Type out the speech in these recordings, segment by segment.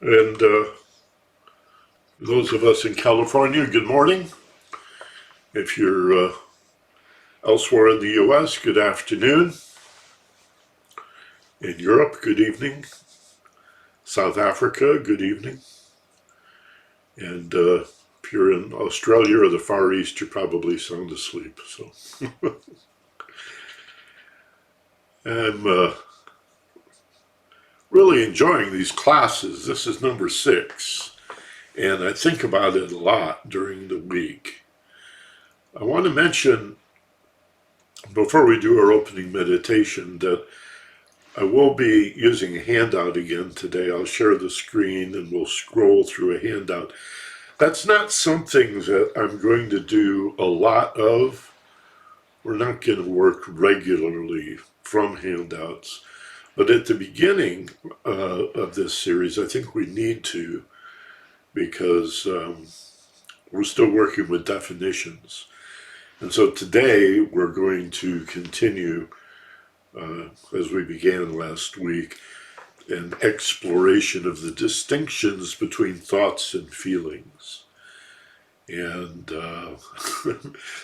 And those of us in California, good morning. If you're elsewhere in the U.S., good afternoon. In Europe, good evening. South Africa, good evening. And if you're in Australia or the Far East, you're probably sound asleep. So I'm really enjoying these classes. This is number 6, and I think about it a lot during the week. I want to mention, before we do our opening meditation, that I will be using a handout again today. I'll share the screen and we'll scroll through a handout. That's not something that I'm going to do a lot of. We're not going to work regularly from handouts. But at the beginning of this series, I think we need to, because we're still working with definitions. And so today we're going to continue, as we began last week, an exploration of the distinctions between thoughts and feelings. And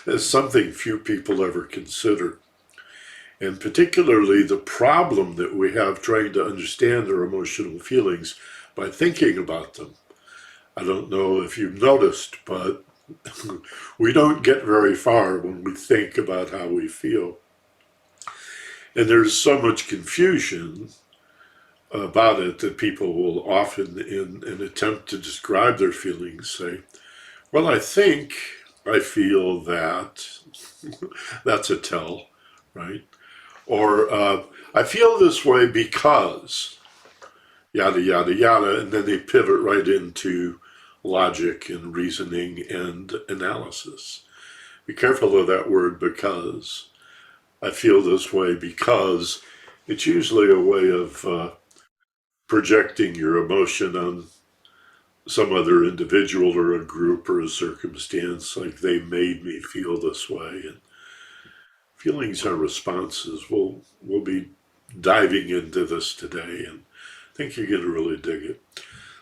it's something few people ever consider. And particularly the problem that we have trying to understand our emotional feelings by thinking about them. I don't know if you've noticed, but we don't get very far when we think about how we feel. And there's so much confusion about it that people will often, in an attempt to describe their feelings, say, well, I think I feel that. That's a tell, right? Or I feel this way because yada, yada, yada, and then they pivot right into logic and reasoning and analysis. Be careful of that word because. I feel this way because it's usually a way of projecting your emotion on some other individual or a group or a circumstance, like they made me feel this way. And feelings are responses. We'll be diving into this today, and I think you're going to really dig it.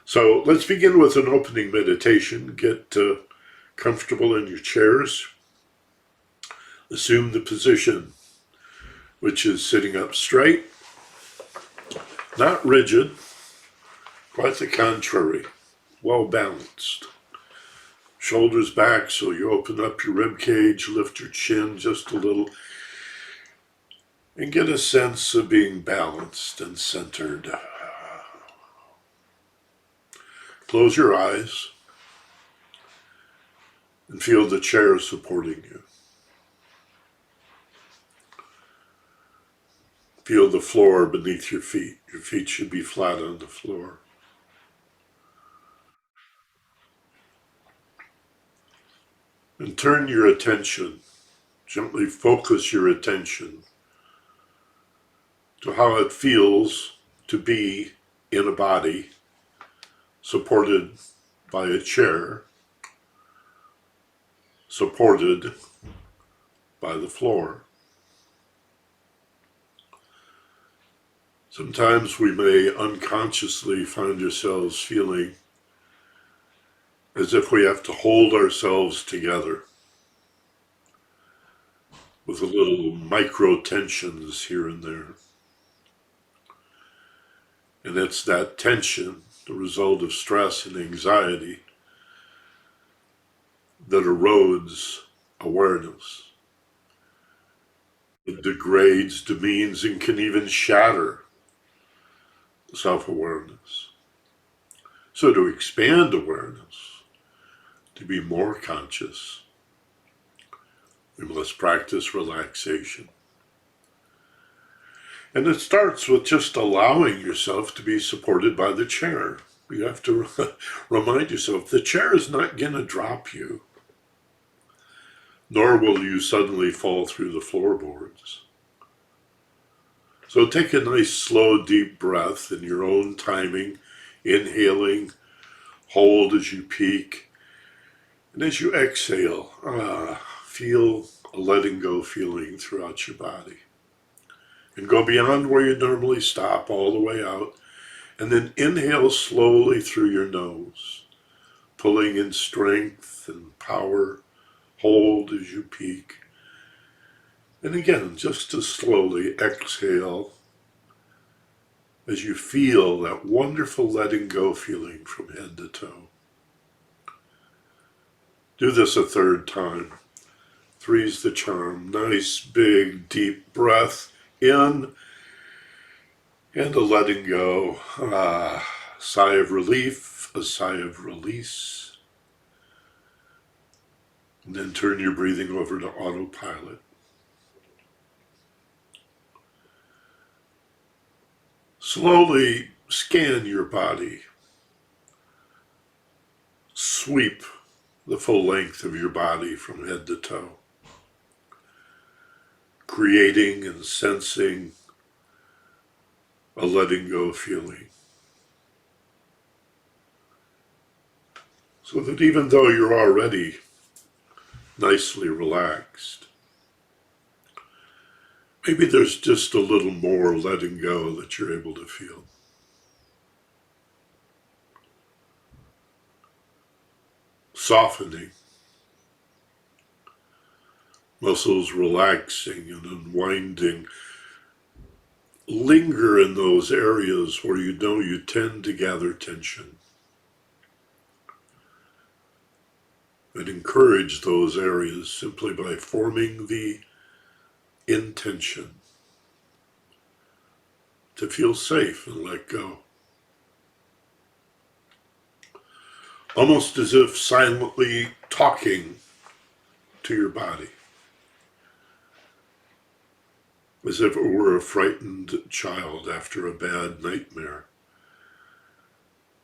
So let's begin with an opening meditation. Get comfortable in your chairs. Assume the position, which is sitting up straight, not rigid, quite the contrary, well balanced. Shoulders back so you open up your rib cage, lift your chin just a little, and get a sense of being balanced and centered. Close your eyes and feel the chair supporting you. Feel the floor beneath your feet. Your feet should be flat on the floor. And turn your attention, gently focus your attention to how it feels to be in a body supported by a chair, supported by the floor. Sometimes we may unconsciously find ourselves feeling as if we have to hold ourselves together with a little micro tensions here and there. And it's that tension, the result of stress and anxiety, that erodes awareness. It degrades, demeans, and can even shatter self-awareness. So to expand awareness, to be more conscious, we must practice relaxation. And it starts with just allowing yourself to be supported by the chair. You have to remind yourself the chair is not going to drop you, nor will you suddenly fall through the floorboards. So take a nice, slow, deep breath in your own timing, inhaling, hold as you peak, and as you exhale, feel a letting go feeling throughout your body. And go beyond where you normally stop, all the way out, And then inhale slowly through your nose, pulling in strength and power. Hold as you peak. And again, just as slowly exhale as you feel that wonderful letting go feeling from head to toe. Do this a third time. Three's the charm. Nice, big, deep breath in and a letting go. Sigh of relief, a sigh of release. And then turn your breathing over to autopilot. Slowly scan your body. Sweep the full length of your body from head to toe, creating and sensing a letting go feeling. So that even though you're already nicely relaxed, maybe there's just a little more letting go that you're able to feel. Softening, muscles relaxing and unwinding. Linger in those areas where you know you tend to gather tension. And encourage those areas simply by forming the intention to feel safe and let go. Almost as if silently talking to your body. As if it were a frightened child after a bad nightmare.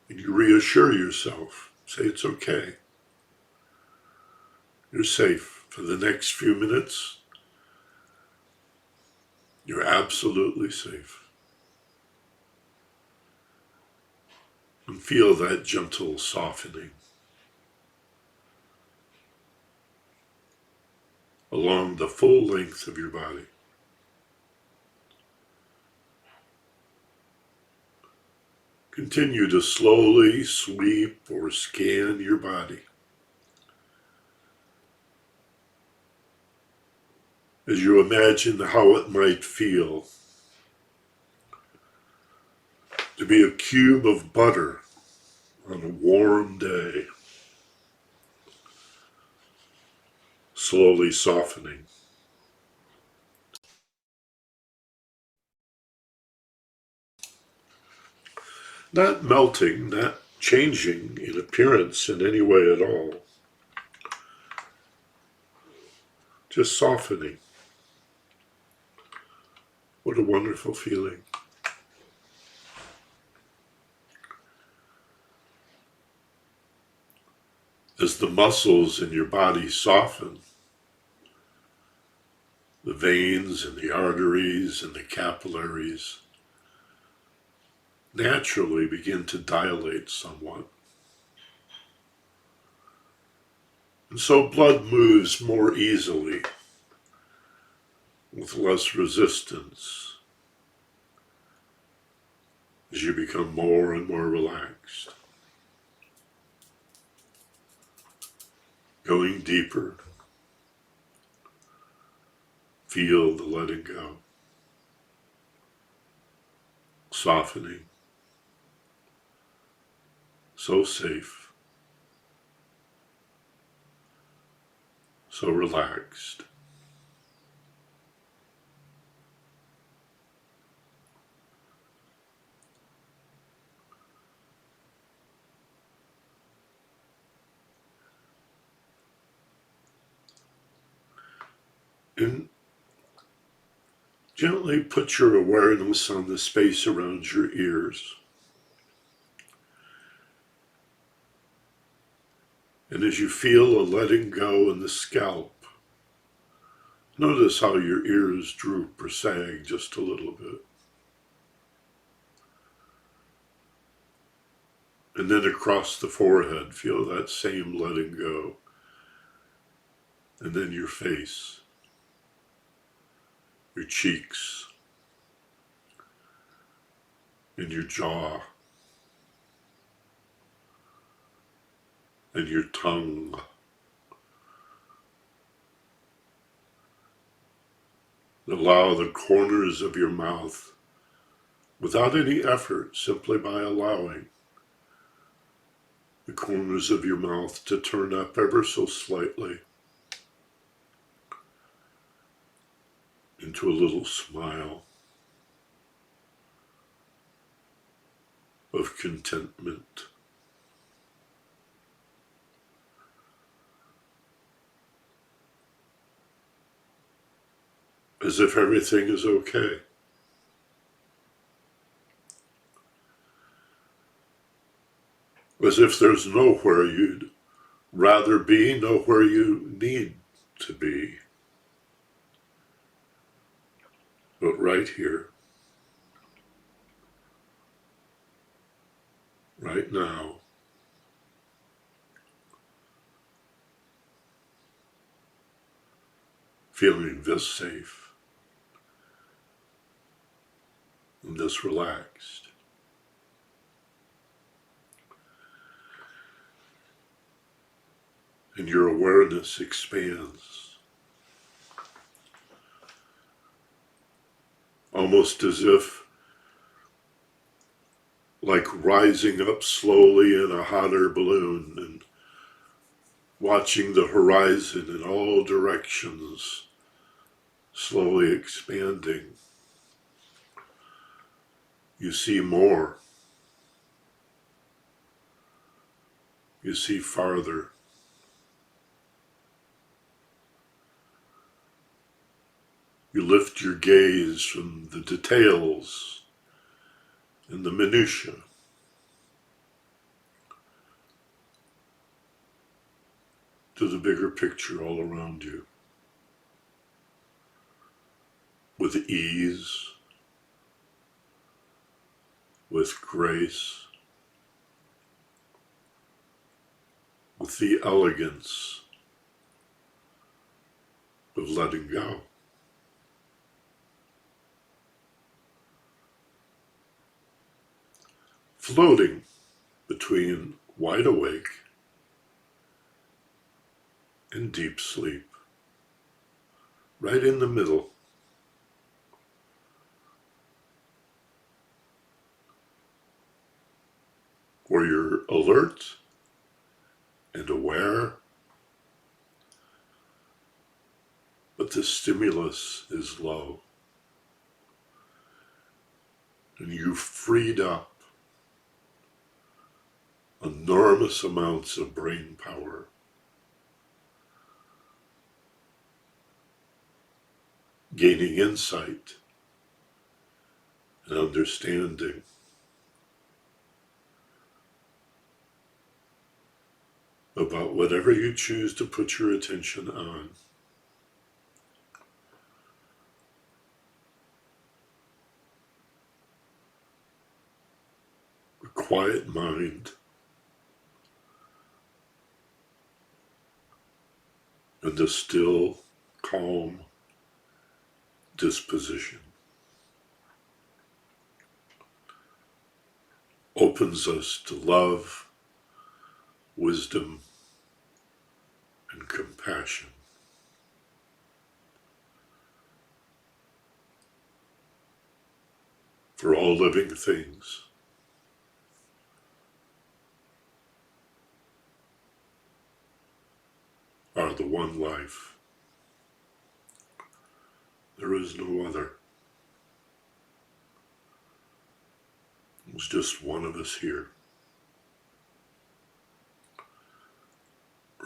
And you reassure yourself, say it's okay. You're safe for the next few minutes. You're absolutely safe. And feel that gentle softening along the full length of your body. Continue to slowly sweep or scan your body as you imagine how it might feel to be a cube of butter on a warm day, slowly softening. Not melting, not changing in appearance in any way at all. Just softening. What a wonderful feeling. As the muscles in your body soften, the veins and the arteries and the capillaries naturally begin to dilate somewhat. And so blood moves more easily, with less resistance, as you become more and more relaxed. Going deeper, feel the letting go, softening, so safe, so relaxed. And gently put your awareness on the space around your ears. And as you feel a letting go in the scalp, notice how your ears droop or sag just a little bit. And then across the forehead, feel that same letting go. And then your face, your cheeks, and your jaw. and your tongue. Allow the corners of your mouth, without any effort, simply by allowing the corners of your mouth to turn up ever so slightly into a little smile of contentment. As if everything is okay. As if there's nowhere you'd rather be, nowhere you need to be, but right here, right now. Feeling this safe and this relaxed. And your awareness expands, almost as if like rising up slowly in a hot air balloon and watching the horizon in all directions slowly expanding. You see more. You see farther. You lift your gaze from the details and the minutiae to the bigger picture all around you with ease, with grace, with the elegance of letting go. Floating between wide awake and deep sleep, right in the middle. Where you're alert and aware, but the stimulus is low. And you've freed up enormous amounts of brain power, gaining insight and understanding about whatever you choose to put your attention on. A quiet mind and a still, calm disposition opens us to love, wisdom, and compassion. For all living things. Are the one life. There is no other. There's just one of us here.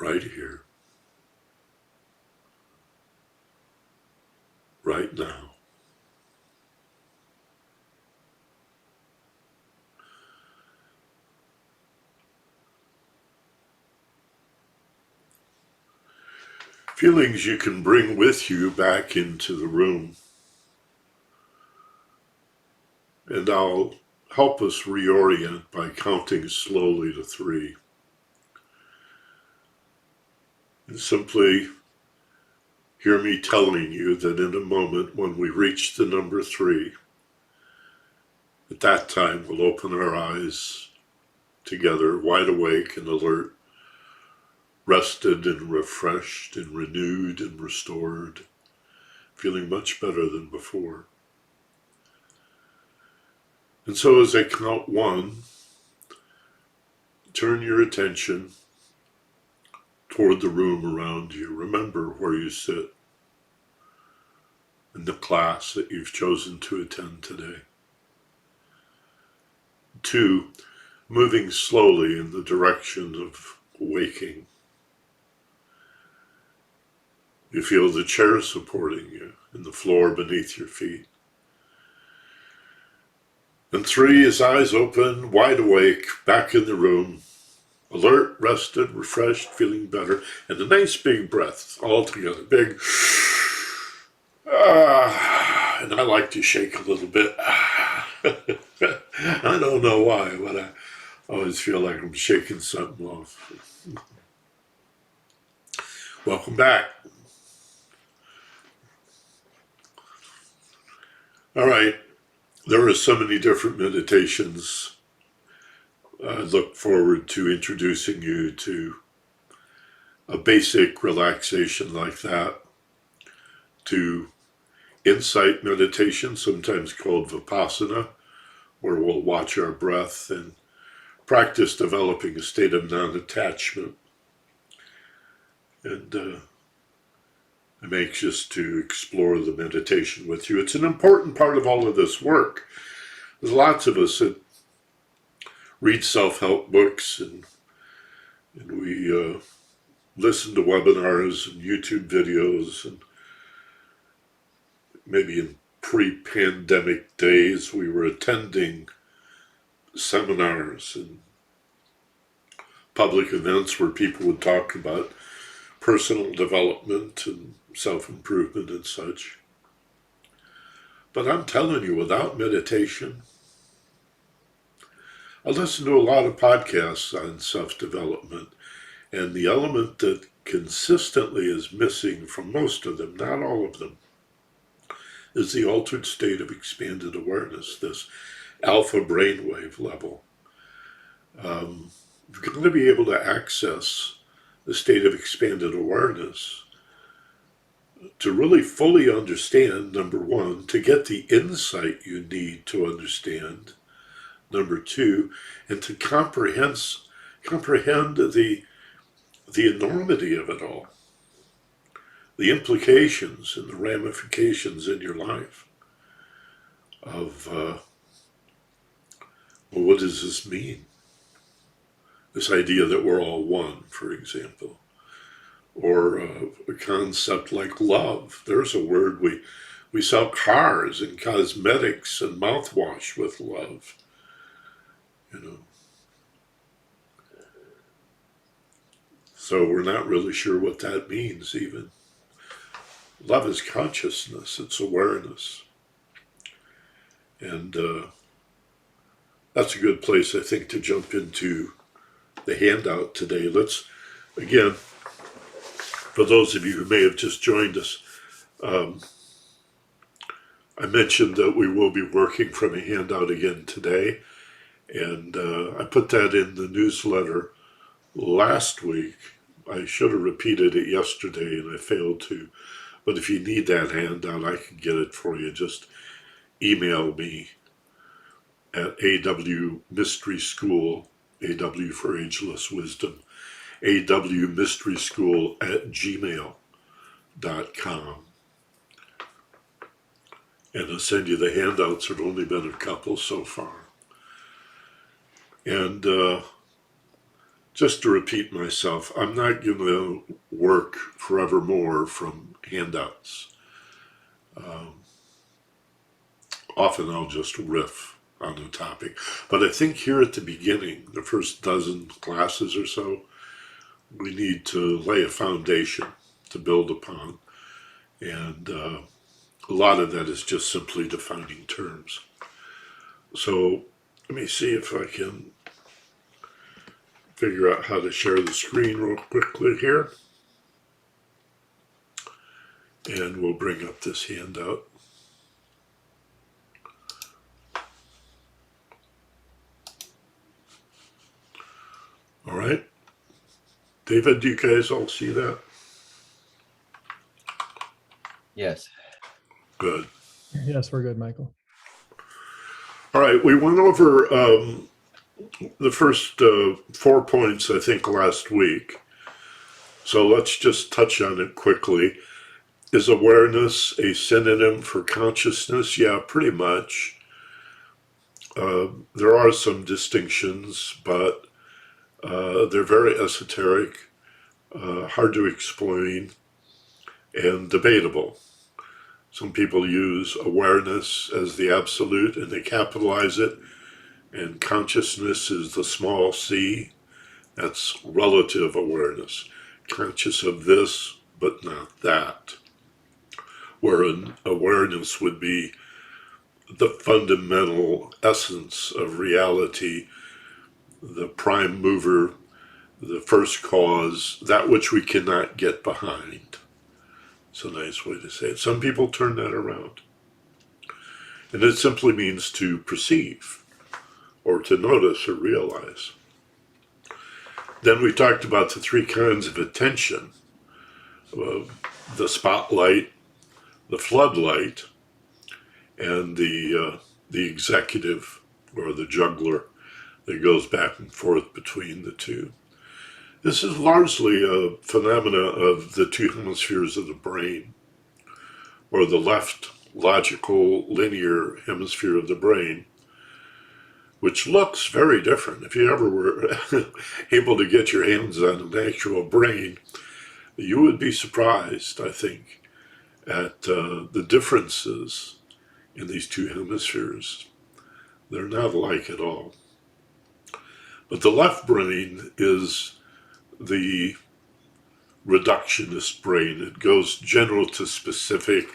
Right here. Right now. Feelings you can bring with you back into the room. And I'll help us reorient by counting slowly to 3. And simply hear me telling you that in a moment when we reach the number 3, at that time we'll open our eyes together, wide awake and alert, rested and refreshed and renewed and restored, feeling much better than before. And so as I count one, turn your attention toward the room around you. Remember where you sit in the class that you've chosen to attend today. 2, moving slowly in the direction of waking. You feel the chair supporting you and the floor beneath your feet. And 3, his eyes open, wide awake, back in the room, alert, rested, refreshed, feeling better, and a nice big breath all together. Big, and I like to shake a little bit. I don't know why, but I always feel like I'm shaking something off. Welcome back. All right. There are so many different meditations. I look forward to introducing you to a basic relaxation like that, to insight meditation, sometimes called Vipassana, where we'll watch our breath and practice developing a state of non-attachment. And I'm anxious to explore the meditation with you. It's an important part of all of this work. There's lots of us that read self-help books and we listen to webinars and YouTube videos, and maybe in pre-pandemic days we were attending seminars and public events where people would talk about personal development and self-improvement and such. But I'm telling you, without meditation, I listen to a lot of podcasts on self-development, and the element that consistently is missing from most of them, not all of them, is the altered state of expanded awareness, this alpha brainwave level. You're going to be able to access the state of expanded awareness to really fully understand, number 1, to get the insight you need to understand, number 2, and to comprehend the enormity of it all, the implications and the ramifications in your life of, well, what does this mean? This idea that we're all one, for example, or a concept like love. There's a word. We sell cars and cosmetics and mouthwash with love, you know. So we're not really sure what that means even. Love is consciousness, it's awareness. And that's a good place, I think, to jump into the handout today. Let's, again, for those of you who may have just joined us, I mentioned that we will be working from a handout again today, and I put that in the newsletter last week. I should have repeated it yesterday, and I failed to. But if you need that handout, I can get it for you. Just email me at AW Mystery School, AW for Ageless Wisdom, AW Mystery School at gmail.com. And I'll send you the handouts. There have only been a couple so far. And just to repeat myself, I'm not going to work forevermore from handouts. Often I'll just riff on a topic. But I think here at the beginning, the first dozen classes or so, we need to lay a foundation to build upon. And a lot of that is just simply defining terms. So let me see if I can figure out how to share the screen real quickly here. And we'll bring up this handout. All right. David, do you guys all see that? Yes. Good. Yes, we're good, Michael. All right, we went over the first 4 points, I think, last week. So let's just touch on it quickly. Is awareness a synonym for consciousness? Yeah, pretty much. There are some distinctions, but they're very esoteric, hard to explain, and debatable. Some people use awareness as the absolute and they capitalize it, and consciousness is the small c. That's relative awareness. Conscious of this, but not that. Where an awareness would be the fundamental essence of reality, the prime mover, the first cause, that which we cannot get behind. It's a nice way to say it. Some people turn that around. And it simply means to perceive, or to notice or realize. Then we talked about the 3 kinds of attention. The spotlight, the floodlight, and the executive, or the juggler, that goes back and forth between the two. This is largely a phenomena of the 2 hemispheres of the brain, or the left logical linear hemisphere of the brain, which looks very different. If you ever were able to get your hands on an actual brain, you would be surprised, I think, at the differences in these 2 hemispheres. They're not alike at all. But the left brain is the reductionist brain. It goes general to specific.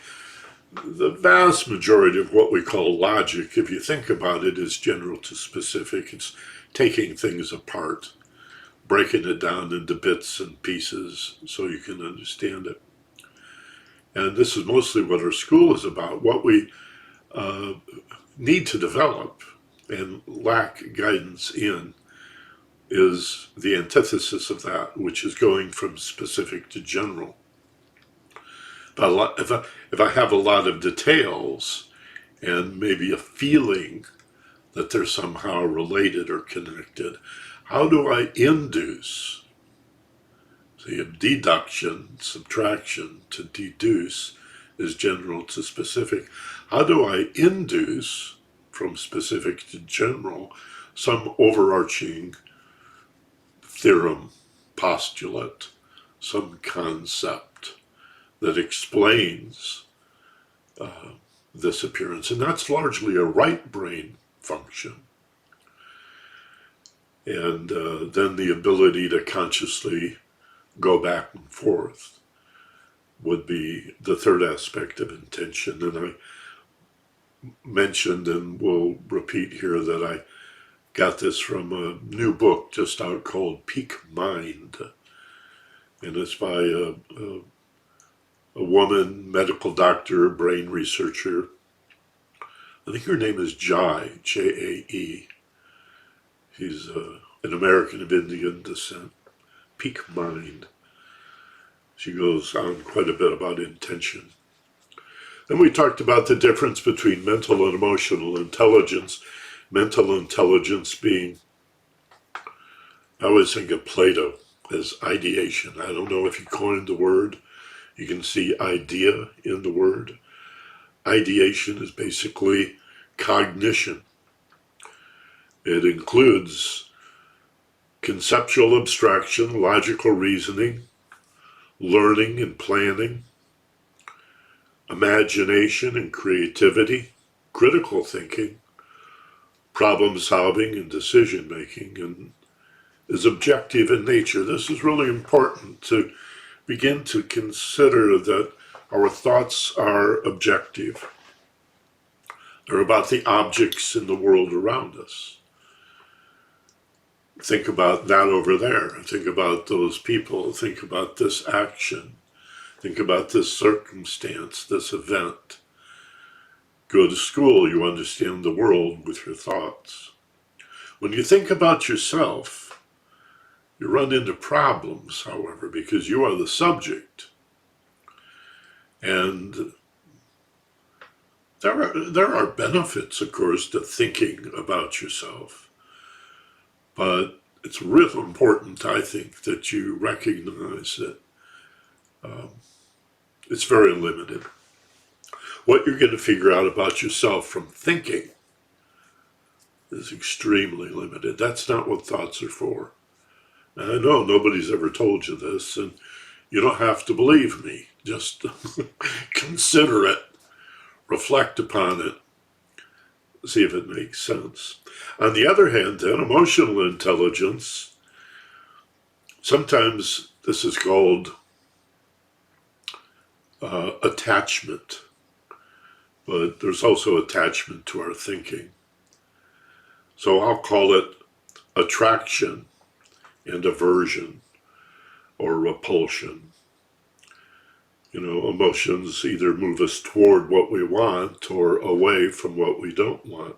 The vast majority of what we call logic, if you think about it, is general to specific. It's taking things apart, breaking it down into bits and pieces so you can understand it. And this is mostly what our school is about. What we need to develop and lack guidance in is the antithesis of that, which is going from specific to general. If I have a lot of details and maybe a feeling that they're somehow related or connected, how do I induce? So you have deduction, subtraction. To deduce is general to specific. How do I induce from specific to general some overarching theorem, postulate, some concept that explains this appearance? And that's largely a right brain function. And then the ability to consciously go back and forth would be the third aspect of intention. And I mentioned, and will repeat here, that I got this from a new book just out called Peak Mind. And it's by a woman, medical doctor, brain researcher. I think her name is Jai, J-A-E. She's an American of Indian descent. Peak Mind. She goes on quite a bit about intention. Then we talked about the difference between mental and emotional intelligence. Mental intelligence being, I always think of Plato as ideation. I don't know if he coined the word. You can see idea in the word. Ideation is basically cognition. It includes conceptual abstraction, logical reasoning, learning and planning, imagination and creativity, critical thinking, problem solving and decision making, and is objective in nature. This is really important to begin to consider that our thoughts are objective. They're about the objects in the world around us. Think about that over there. Think about those people. Think about this action. Think about this circumstance, this event. Go to school, you understand the world with your thoughts. When you think about yourself, You run into problems, however, because you are the subject. And there are benefits, of course, to thinking about yourself. But it's real important, I think, that you recognize that it's very limited. What you're going to figure out about yourself from thinking is extremely limited. That's not what thoughts are for. And I know nobody's ever told you this, and you don't have to believe me. Just consider it, reflect upon it, see if it makes sense. On the other hand, then, emotional intelligence, sometimes this is called attachment, but there's also attachment to our thinking. So I'll call it attraction and aversion or repulsion. You know, emotions either move us toward what we want or away from what we don't want.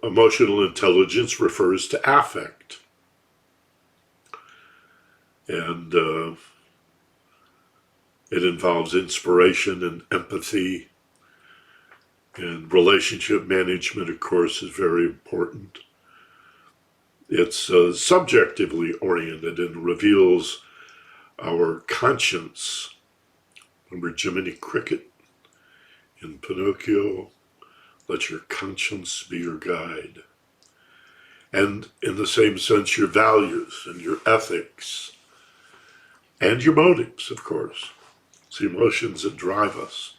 Emotional intelligence refers to affect. And it involves inspiration and empathy. And relationship management, of course, is very important. It's subjectively oriented and reveals our conscience. Remember Jiminy Cricket in Pinocchio? Let your conscience be your guide. And in the same sense, your values and your ethics and your motives, of course. It's the emotions that drive us.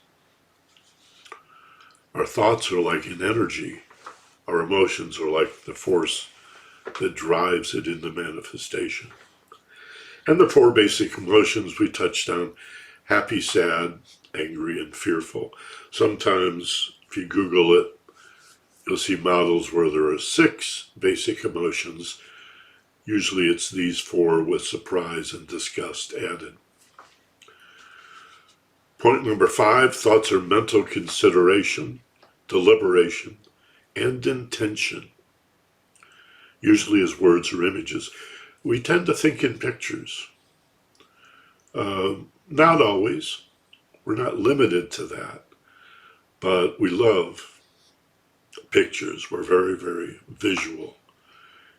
Our thoughts are like an energy. Our emotions are like the force that drives it into manifestation. And the four basic emotions we touched on: happy, sad, angry, and fearful. Sometimes, if you Google it, you'll see models where there are 6 basic emotions. Usually it's these 4 with surprise and disgust added. Point number 5, thoughts are mental consideration, deliberation, and intention, usually as words or images. We tend to think in pictures. Not always. We're not limited to that. But we love pictures. We're very, very visual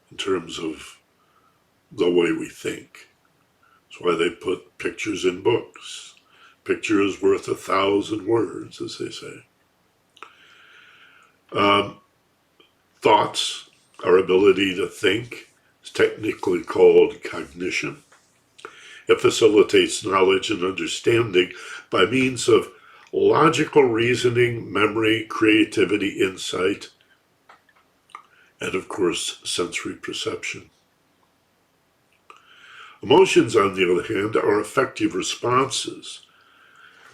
in terms of the way we think. That's why they put pictures in books. Picture is worth 1,000 words, as they say. Thoughts, our ability to think, is technically called cognition. It facilitates knowledge and understanding by means of logical reasoning, memory, creativity, insight, and of course, sensory perception. Emotions, on the other hand, are affective responses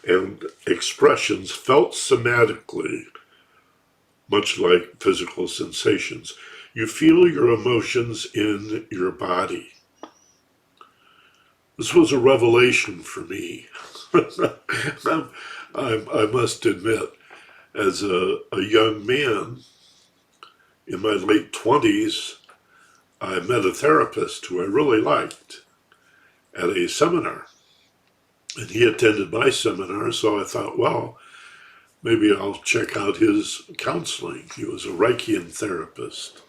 and expressions felt somatically, much like physical sensations. You feel your emotions in your body. This was a revelation for me. I must admit, as a young man in my late 20s, I met a therapist who I really liked at a seminar. And he attended my seminar, so I thought, well, maybe I'll check out his counseling. He was a Reichian therapist,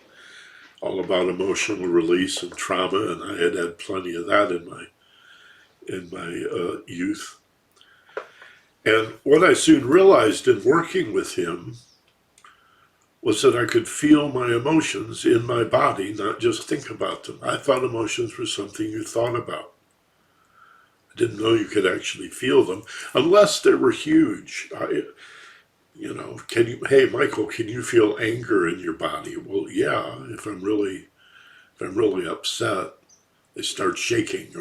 all about emotional release and trauma, and I had plenty of that in my youth. And what I soon realized in working with him was that I could feel my emotions in my body, not just think about them. I thought emotions were something you thought about. I didn't know you could actually feel them, unless they were huge. Hey, Michael, can you feel anger in your body? Well, yeah, if I'm really upset, they start shaking,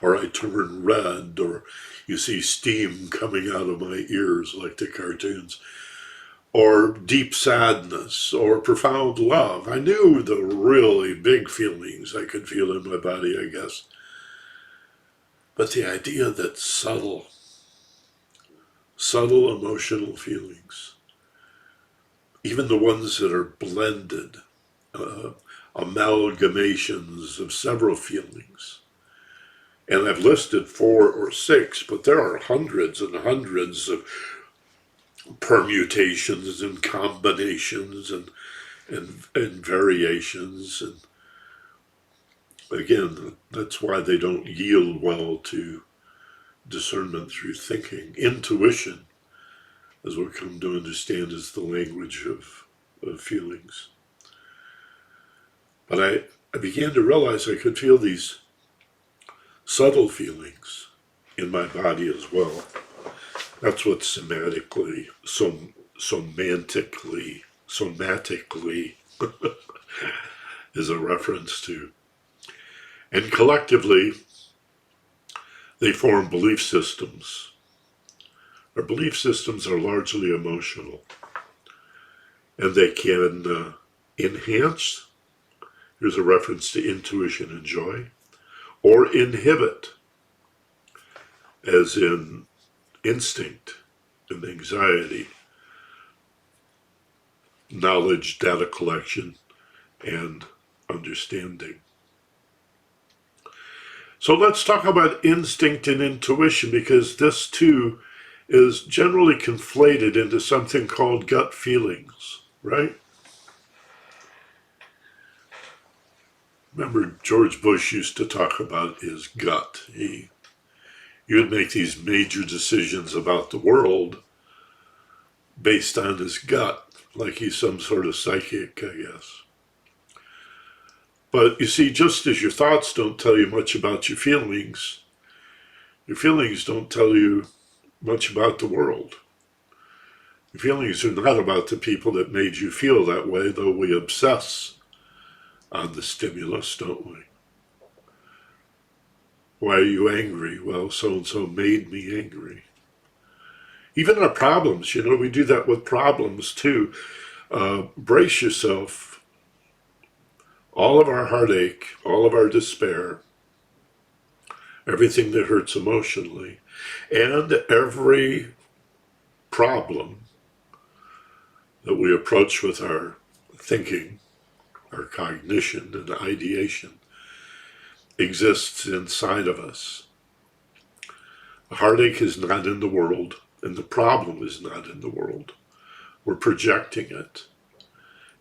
or I turn red, or you see steam coming out of my ears like the cartoons, or deep sadness, or profound love. I knew the really big feelings I could feel in my body, I guess. But the idea that subtle emotional feelings, even the ones that are blended, amalgamations of several feelings. And I've listed 4 or 6, but there are hundreds and hundreds of permutations and combinations and variations. And again, that's why they don't yield well to discernment through thinking. Intuition, as we've come to understand, is the language of feelings. But I began to realize I could feel these subtle feelings in my body as well. That's what somatically is a reference to. And collectively, they form belief systems. Our belief systems are largely emotional, and they can enhance, here's a reference to intuition and joy, or inhibit, as in instinct and anxiety, knowledge, data collection, and understanding. So let's talk about instinct and intuition, because this too is generally conflated into something called gut feelings, right? Remember, George Bush used to talk about his gut. He would make these major decisions about the world based on his gut, like he's some sort of psychic, I guess. But you see, just as your thoughts don't tell you much about your feelings don't tell you much about the world. Your feelings are not about the people that made you feel that way, though we obsess on the stimulus, don't we? Why are you angry? Well, so-and-so made me angry. Even our problems, we do that with problems too. Brace yourself. All of our heartache, all of our despair, everything that hurts emotionally, and every problem that we approach with our thinking, our cognition and ideation, exists inside of us. The heartache is not in the world, and the problem is not in the world. We're projecting it.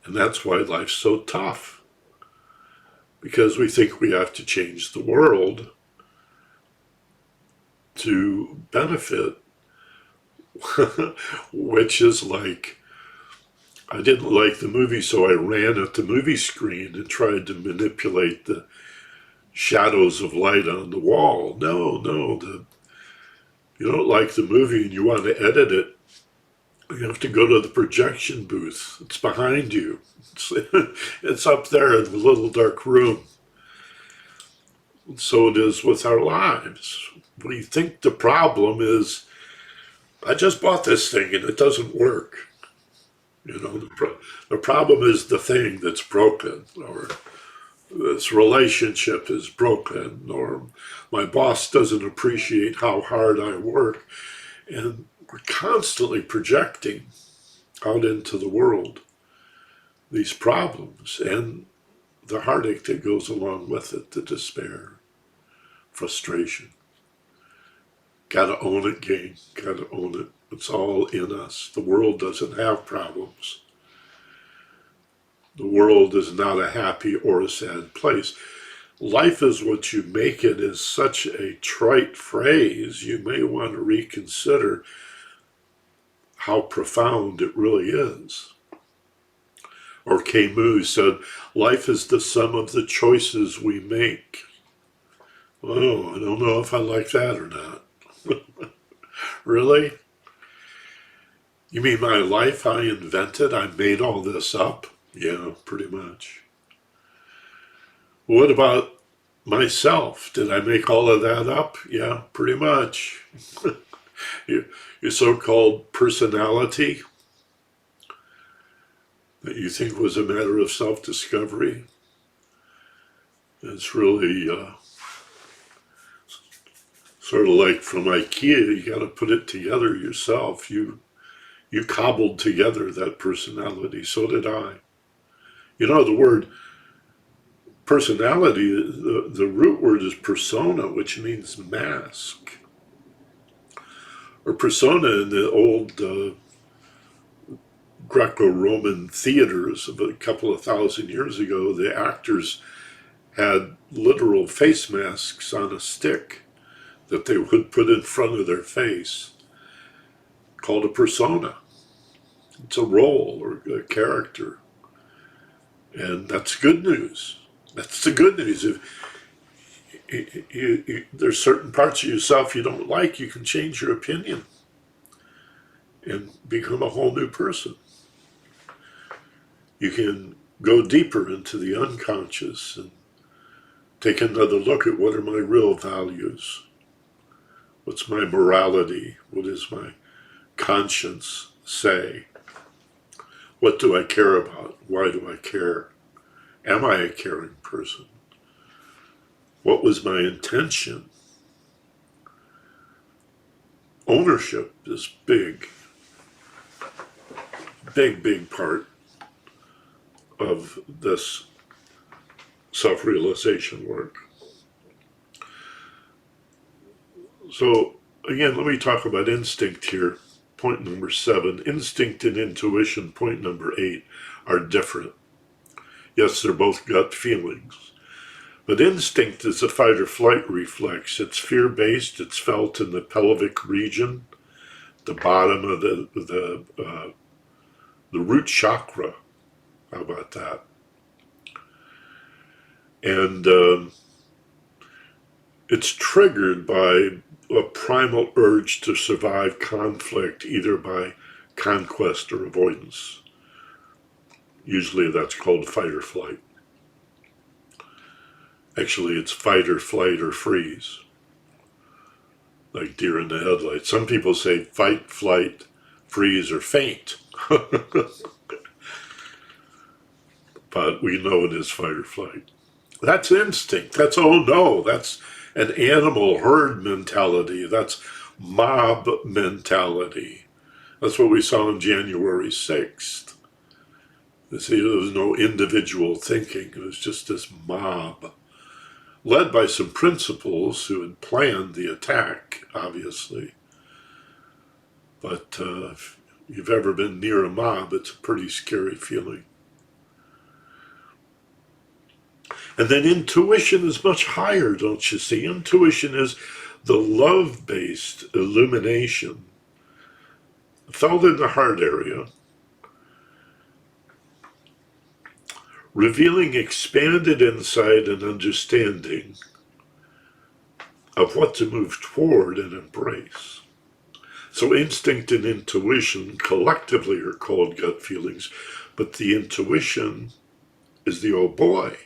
And that's why life's so tough. Because we think we have to change the world to benefit, which is like, I didn't like the movie, so I ran at the movie screen and tried to manipulate the shadows of light on the wall. No, you don't like the movie and you want to edit it, you have to go to the projection booth. It's behind you. It's up there in the little dark room. So it is with our lives. We think the problem is, I just bought this thing and it doesn't work. The problem is the thing that's broken, or this relationship is broken, or my boss doesn't appreciate how hard I work. And we're constantly projecting out into the world these problems and the heartache that goes along with it, the despair, frustration. Gotta own it, gang. Gotta own it. It's all in us. The world doesn't have problems. The world is not a happy or a sad place. Life is what you make it is such a trite phrase. You may want to reconsider how profound it really is. Or Camus said, life is the sum of the choices we make. Oh, I don't know if I like that or not. Really? You mean my life I invented? I made all this up? Yeah, pretty much. What about myself? Did I make all of that up? Yeah, pretty much. Your so-called personality that you think was a matter of self-discovery, it's really sort of like from IKEA. You got to put it together yourself. You cobbled together that personality. So did I. The word personality, the root word is persona, which means mask. Or persona in the old Greco-Roman theaters of a couple of thousand years ago, the actors had literal face masks on a stick that they would put in front of their face, called a persona. It's a role or a character. And that's good news. That's the good news. If there's certain parts of yourself you don't like, you can change your opinion and become a whole new person. You can go deeper into the unconscious and take another look at what are my real values. What's my morality? What does my conscience say? What do I care about? Why do I care? Am I a caring person? What was my intention? Ownership is big part of this self-realization work. So again, let me talk about instinct here. Point number 7, instinct and intuition, point number 8, are different. Yes, they're both gut feelings. But instinct is a fight or flight reflex. It's fear-based. It's felt in the pelvic region, the bottom of the root chakra. How about that? And it's triggered by a primal urge to survive conflict, either by conquest or avoidance. Usually that's called fight or flight. Actually, it's fight or flight or freeze, like deer in the headlights. Some people say fight, flight, freeze, or faint. But we know it is fight or flight. That's instinct. That's, oh no, that's an animal herd mentality. That's mob mentality. That's what we saw on January 6th. You see, there was no individual thinking. It was just this mob, led by some principals who had planned the attack, obviously. But if you've ever been near a mob, it's a pretty scary feeling. And then intuition is much higher, don't you see? Intuition is the love-based illumination felt in the heart area, revealing expanded insight and understanding of what to move toward and embrace. So instinct and intuition collectively are called gut feelings, but the intuition is the oh boy.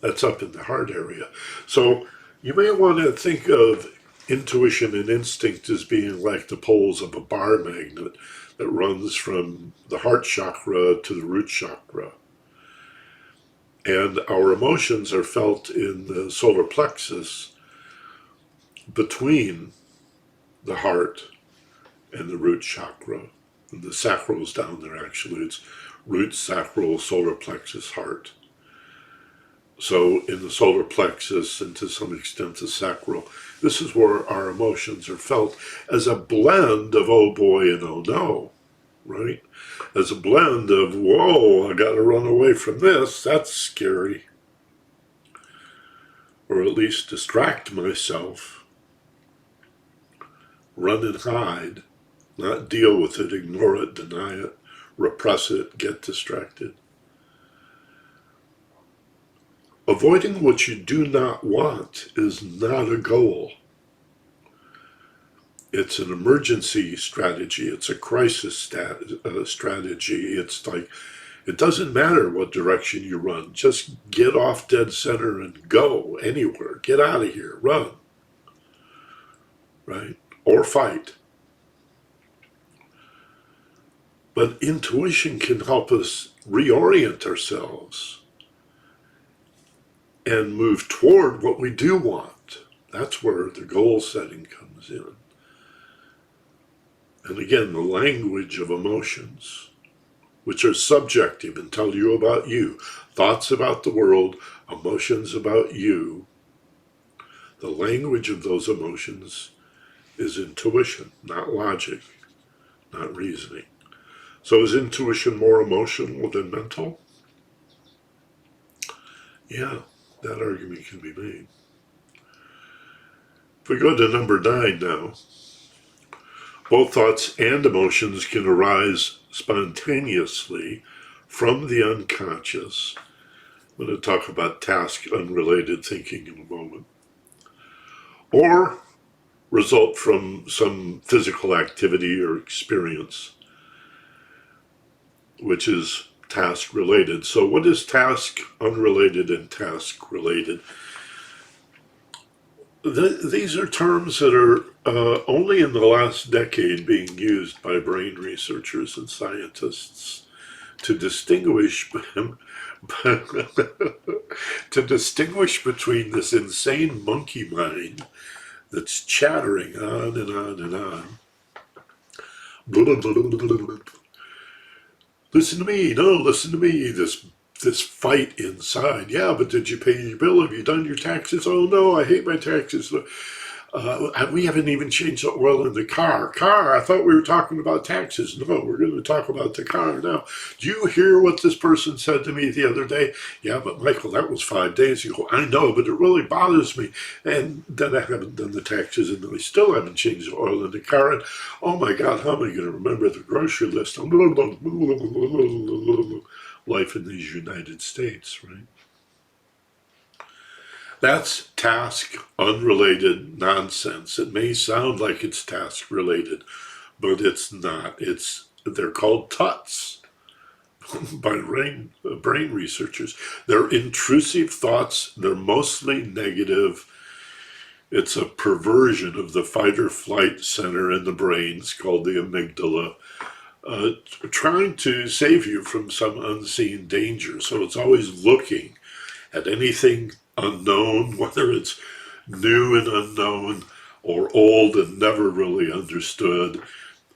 That's up in the heart area. So you may want to think of intuition and instinct as being like the poles of a bar magnet that runs from the heart chakra to the root chakra. And our emotions are felt in the solar plexus between the heart and the root chakra. And the sacral's down there, actually. It's root, sacral, solar plexus, heart. So in the solar plexus and to some extent the sacral, this is where our emotions are felt as a blend of oh boy and oh no, right? As a blend of, whoa, I gotta run away from this, that's scary. Or at least distract myself. Run and hide, not deal with it, ignore it, deny it, repress it, get distracted. Avoiding what you do not want is not a goal. It's an emergency strategy. It's a crisis strategy. It's like, it doesn't matter what direction you run. Just get off dead center and go anywhere. Get out of here. Run. Right? Or fight. But intuition can help us reorient ourselves and move toward what we do want. That's where the goal setting comes in. And again, the language of emotions. which are subjective and tell you about you. Thoughts about the world, emotions about you. The language of those emotions is intuition, not logic, not reasoning. So is intuition more emotional than mental? Yeah, that argument can be made. If we go to number 9 now, both thoughts and emotions can arise spontaneously from the unconscious. I'm going to talk about task unrelated thinking in a moment. Or result from some physical activity or experience, which is task related. So, what is task unrelated and task related? These are terms that are only in the last decade being used by brain researchers and scientists to distinguish to distinguish between this insane monkey mind that's chattering on and on and on. Blah, blah, blah, blah, blah. Listen to me, no, listen to me. This fight inside. Yeah, but did you pay your bill? Have you done your taxes? Oh no, I hate my taxes. We haven't even changed the oil in the car. I thought we were talking about taxes. No, we're going to talk about the car now. Do you hear what this person said to me the other day? Yeah, but Michael, that was 5 days ago. I know, but it really bothers me. And then I haven't done the taxes, and I still haven't changed the oil in the car. And oh my God, how am I going to remember the grocery list? Life in these United States, right? That's task unrelated nonsense. It may sound like it's task related, but it's not. They're called tuts by brain researchers. They're intrusive thoughts. They're mostly negative. It's a perversion of the fight or flight center in the brain. It's called the amygdala. Trying to save you from some unseen danger. So it's always looking at anything unknown, whether it's new and unknown or old and never really understood.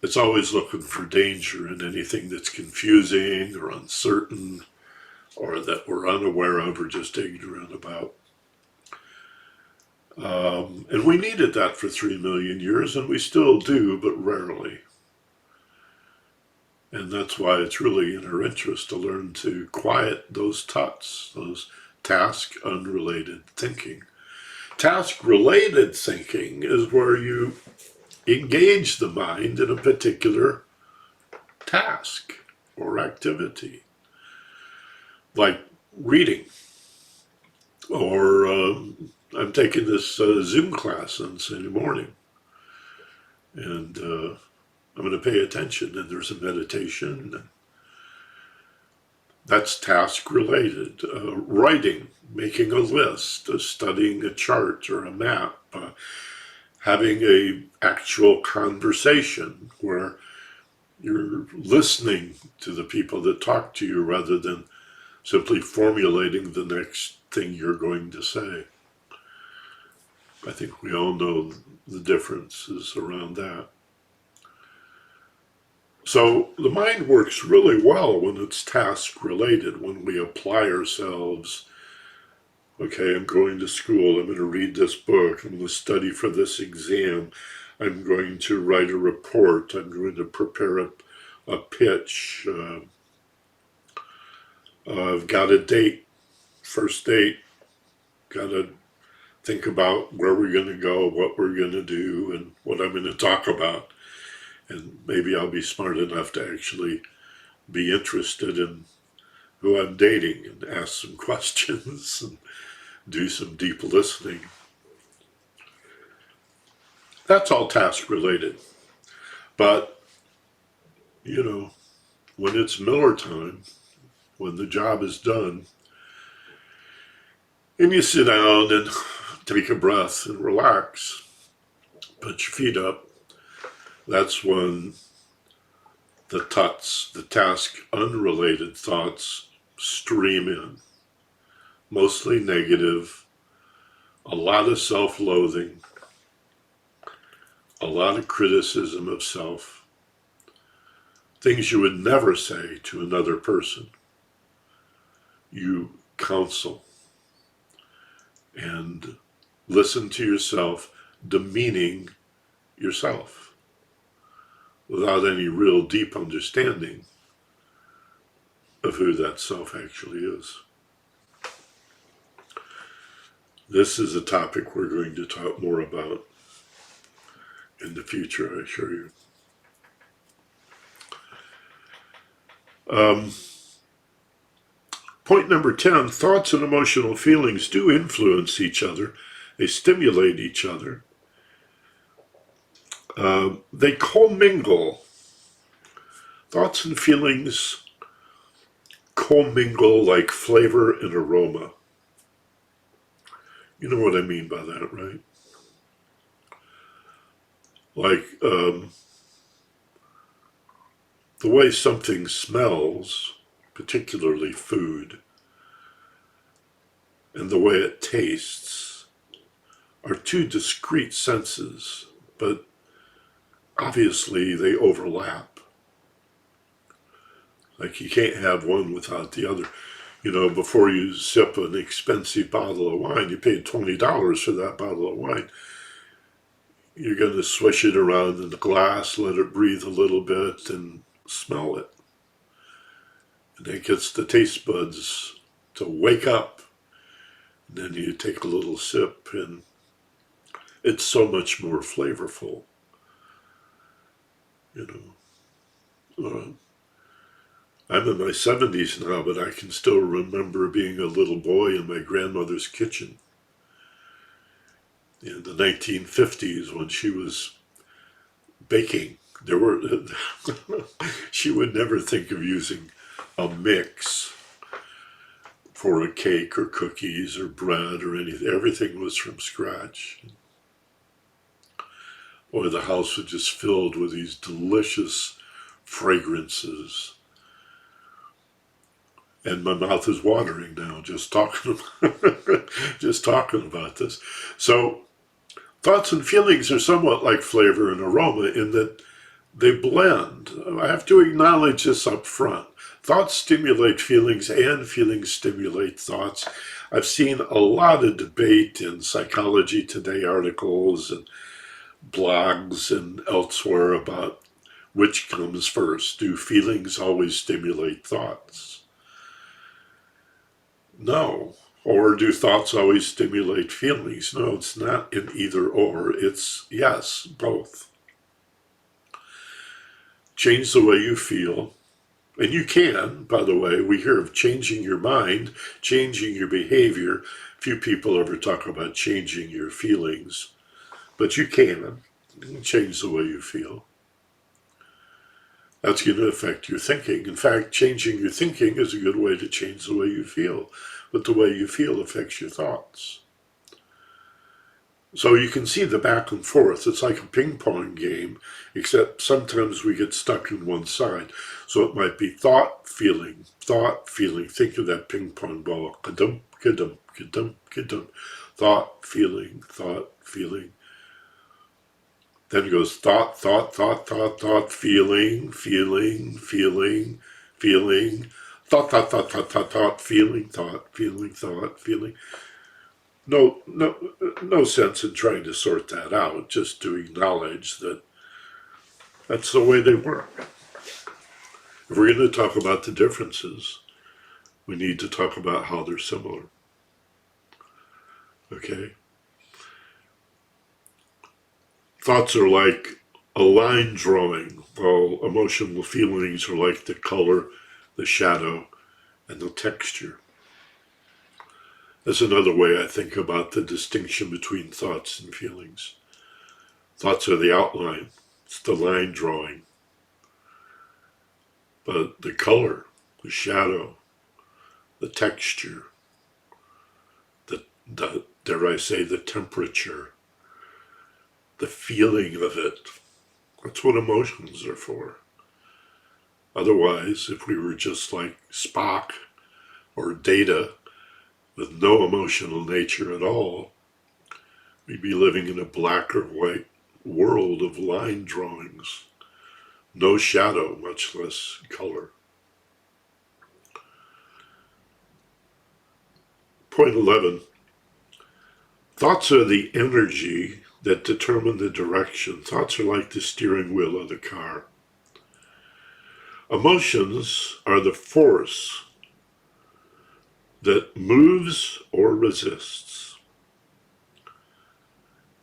It's always looking for danger in anything that's confusing or uncertain or that we're unaware of or just ignorant about. And we needed that for 3 million years, and we still do, but rarely. And that's why it's really in our interest to learn to quiet those tuts, those task unrelated thinking. Task related thinking is where you engage the mind in a particular task or activity, like reading, or I'm taking this Zoom class on Sunday morning, and I'm going to pay attention, and there's a meditation. That's task related. Writing, making a list, studying a chart or a map, having a actual conversation where you're listening to the people that talk to you rather than simply formulating the next thing you're going to say. I think we all know the differences around that. So the mind works really well when it's task related, when we apply ourselves. Okay, I'm going to school, I'm going to read this book, I'm going to study for this exam, I'm going to write a report, I'm going to prepare a pitch, I've got a date, first date, got to think about where we're going to go, what we're going to do, and what I'm going to talk about. And maybe I'll be smart enough to actually be interested in who I'm dating and ask some questions and do some deep listening. That's all task related. But, you know, when it's Miller time, when the job is done, and you sit down and take a breath and relax, put your feet up, that's when the tuts, the task unrelated thoughts stream in. Mostly negative, a lot of self-loathing, a lot of criticism of self, things you would never say to another person. You counsel and listen to yourself, demeaning yourself without any real deep understanding of who that self actually is. This is a topic we're going to talk more about in the future, I assure you. Point number 10, thoughts and emotional feelings do influence each other. They stimulate each other. They commingle. Thoughts and feelings commingle like flavor and aroma. You know what I mean by that, right? Like the way something smells, particularly food, and the way it tastes are two discrete senses, but obviously they overlap. Like you can't have one without the other. You know, before you sip an expensive bottle of wine, you paid $20 for that bottle of wine. You're going to swish it around in the glass, let it breathe a little bit, and smell it. And it gets the taste buds to wake up. And then you take a little sip, and it's so much more flavorful. You know, I'm in my 70s now, but I can still remember being a little boy in my grandmother's kitchen in the 1950s when she was baking. She would never think of using a mix for a cake or cookies or bread or anything. Everything was from scratch. Boy, the house was just filled with these delicious fragrances. And my mouth is watering now just talking about this. So thoughts and feelings are somewhat like flavor and aroma in that they blend. I have to acknowledge this up front. Thoughts stimulate feelings and feelings stimulate thoughts. I've seen a lot of debate in Psychology Today articles and blogs and elsewhere about which comes first. Do feelings always stimulate thoughts? No. Or do thoughts always stimulate feelings? No, it's not an either or. It's yes, both. Change the way you feel. And you can, by the way. We hear of changing your mind, changing your behavior. Few people ever talk about changing your feelings. But you can change the way you feel. That's going to affect your thinking. In fact, changing your thinking is a good way to change the way you feel. But the way you feel affects your thoughts. So you can see the back and forth. It's like a ping pong game, except sometimes we get stuck in one side. So it might be thought, feeling. Think of that ping pong ball. Ka-dum, ka-dum, ka-dum, ka-dum. Thought, feeling. Then it goes thought, feeling. Thought, feeling. No sense in trying to sort that out, just to acknowledge that that's the way they work. If we're going to talk about the differences, we need to talk about how they're similar. Okay? Thoughts are like a line drawing, while emotional feelings are like the color, the shadow, and the texture. That's another way I think about the distinction between thoughts and feelings. Thoughts are the outline, it's the line drawing. But the color, the shadow, the texture, the dare I say, the temperature, the feeling of it, that's what emotions are for. Otherwise, if we were just like Spock or Data, with no emotional nature at all, we'd be living in a black or white world of line drawings. no shadow, much less color. Point 11. Thoughts are the energy that determine the direction. Thoughts are like the steering wheel of the car. Emotions are the force that moves or resists.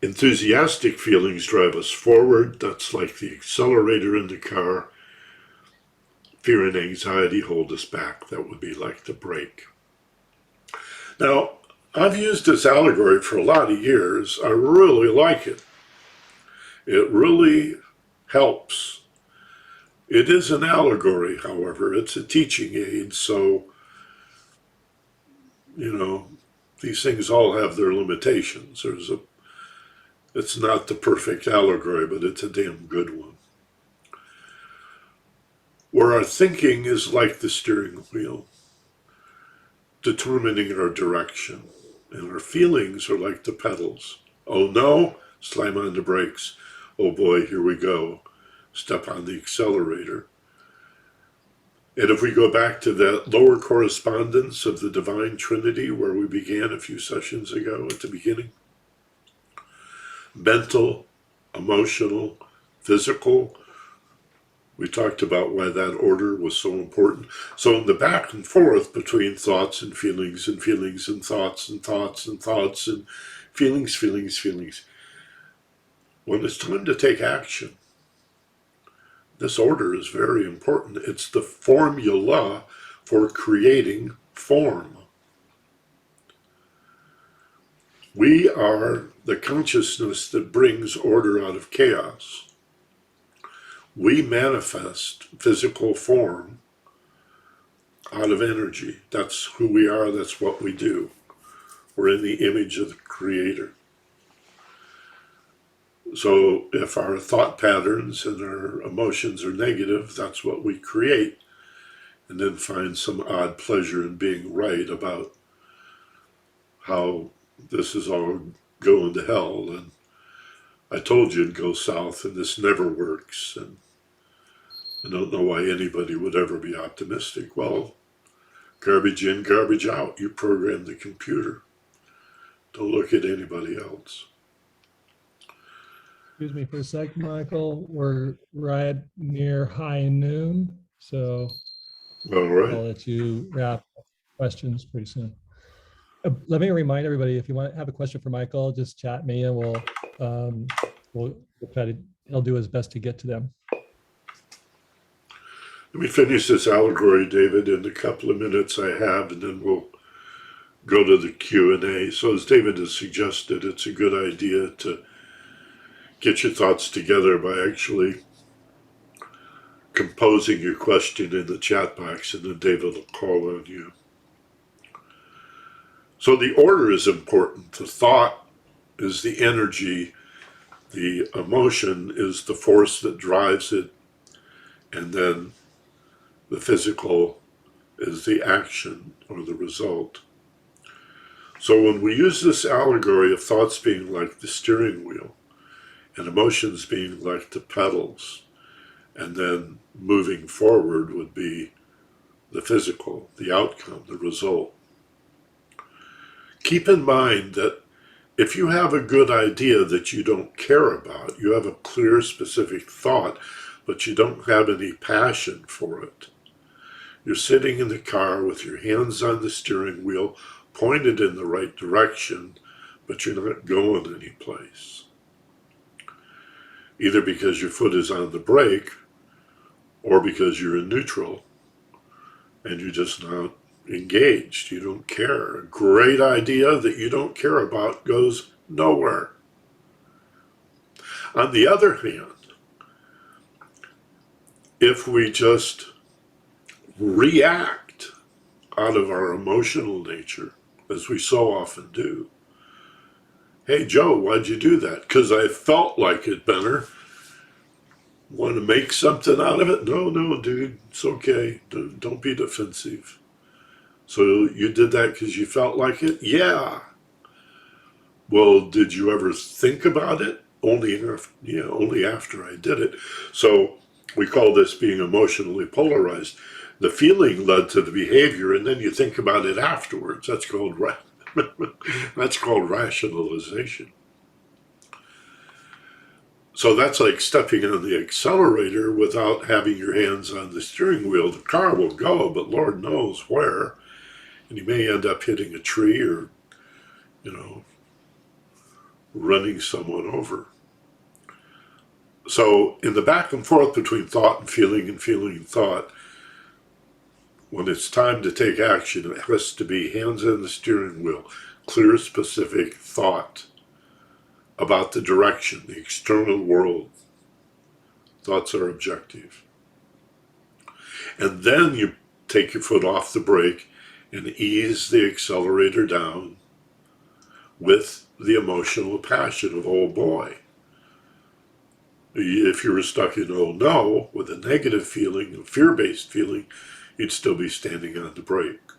Enthusiastic feelings drive us forward. That's like the accelerator in the car. Fear and anxiety hold us back. That would be like the brake. Now, I've used this allegory for a lot of years. I really like it. It really helps. It is an allegory, however. It's a teaching aid, so, these things all have their limitations. It's not the perfect allegory, but it's a damn good one. Where our thinking is like the steering wheel, determining our direction, and our feelings are like the pedals. Oh no, slam on the brakes. Oh boy, here we go. Step on the accelerator. And if we go back to that lower correspondence of the Divine Trinity where we began a few sessions ago at the beginning, mental, emotional, physical, we talked about why that order was so important. So in the back and forth between thoughts and feelings and feelings and thoughts and thoughts and thoughts and feelings, when it's time to take action, this order is very important. It's the formula for creating form. We are the consciousness that brings order out of chaos. We manifest physical form out of energy. That's who we are, that's what we do. We're in the image of the Creator. So if our thought patterns and our emotions are negative, that's what we create, and then find some odd pleasure in being right about how this is all going to hell, and I told you it'd go south, and this never works, and I don't know why anybody would ever be optimistic. Well, garbage in, garbage out. You program the computer. Don't look at anybody else. Excuse me for a sec, Michael. We're right near high noon, so All right. I'll let you wrap up questions pretty soon. Let me remind everybody, if you want to have a question for Michael, just chat me and we'll try to, he'll do his best to get to them. Let me finish this allegory, David, in the couple of minutes I have, and then we'll go to the Q&A. So as David has suggested, it's a good idea to get your thoughts together by actually composing your question in the chat box, and then David will call on you. So the order is important. The thought is the energy, the emotion is the force that drives it, and then the physical is the action or the result. So when we use this allegory of thoughts being like the steering wheel and emotions being like the pedals, and then moving forward would be the physical, the outcome, the result. Keep in mind that if you have a good idea that you don't care about, you have a clear, specific thought, but you don't have any passion for it, you're sitting in the car with your hands on the steering wheel, pointed in the right direction, but you're not going anyplace. Either because your foot is on the brake, or because you're in neutral, and you're just not engaged. You don't care. A great idea that you don't care about goes nowhere. On the other hand, if we just react out of our emotional nature, as we so often do, hey Joe, why'd you do that? Because I felt like it, Benner. Want to make something out of it? No, dude, it's okay. Don't be defensive. So you did that because you felt like it? Yeah. Well, did you ever think about it? Only after I did it. So We call this being emotionally polarized. The feeling led to the behavior, and then you think about it afterwards. That's called that's called rationalization. So that's like stepping on the accelerator without having your hands on the steering wheel. The car will go, but Lord knows where, and you may end up hitting a tree or, you know, running someone over. So in the back and forth between thought and feeling and thought, when it's time to take action, it has to be hands on the steering wheel, clear, specific thought about the direction, the external world. Thoughts are objective. And then you take your foot off the brake and ease the accelerator down with the emotional passion of, oh boy. If you were stuck in oh no, with a negative feeling, a fear-based feeling, you'd still be standing on the brake,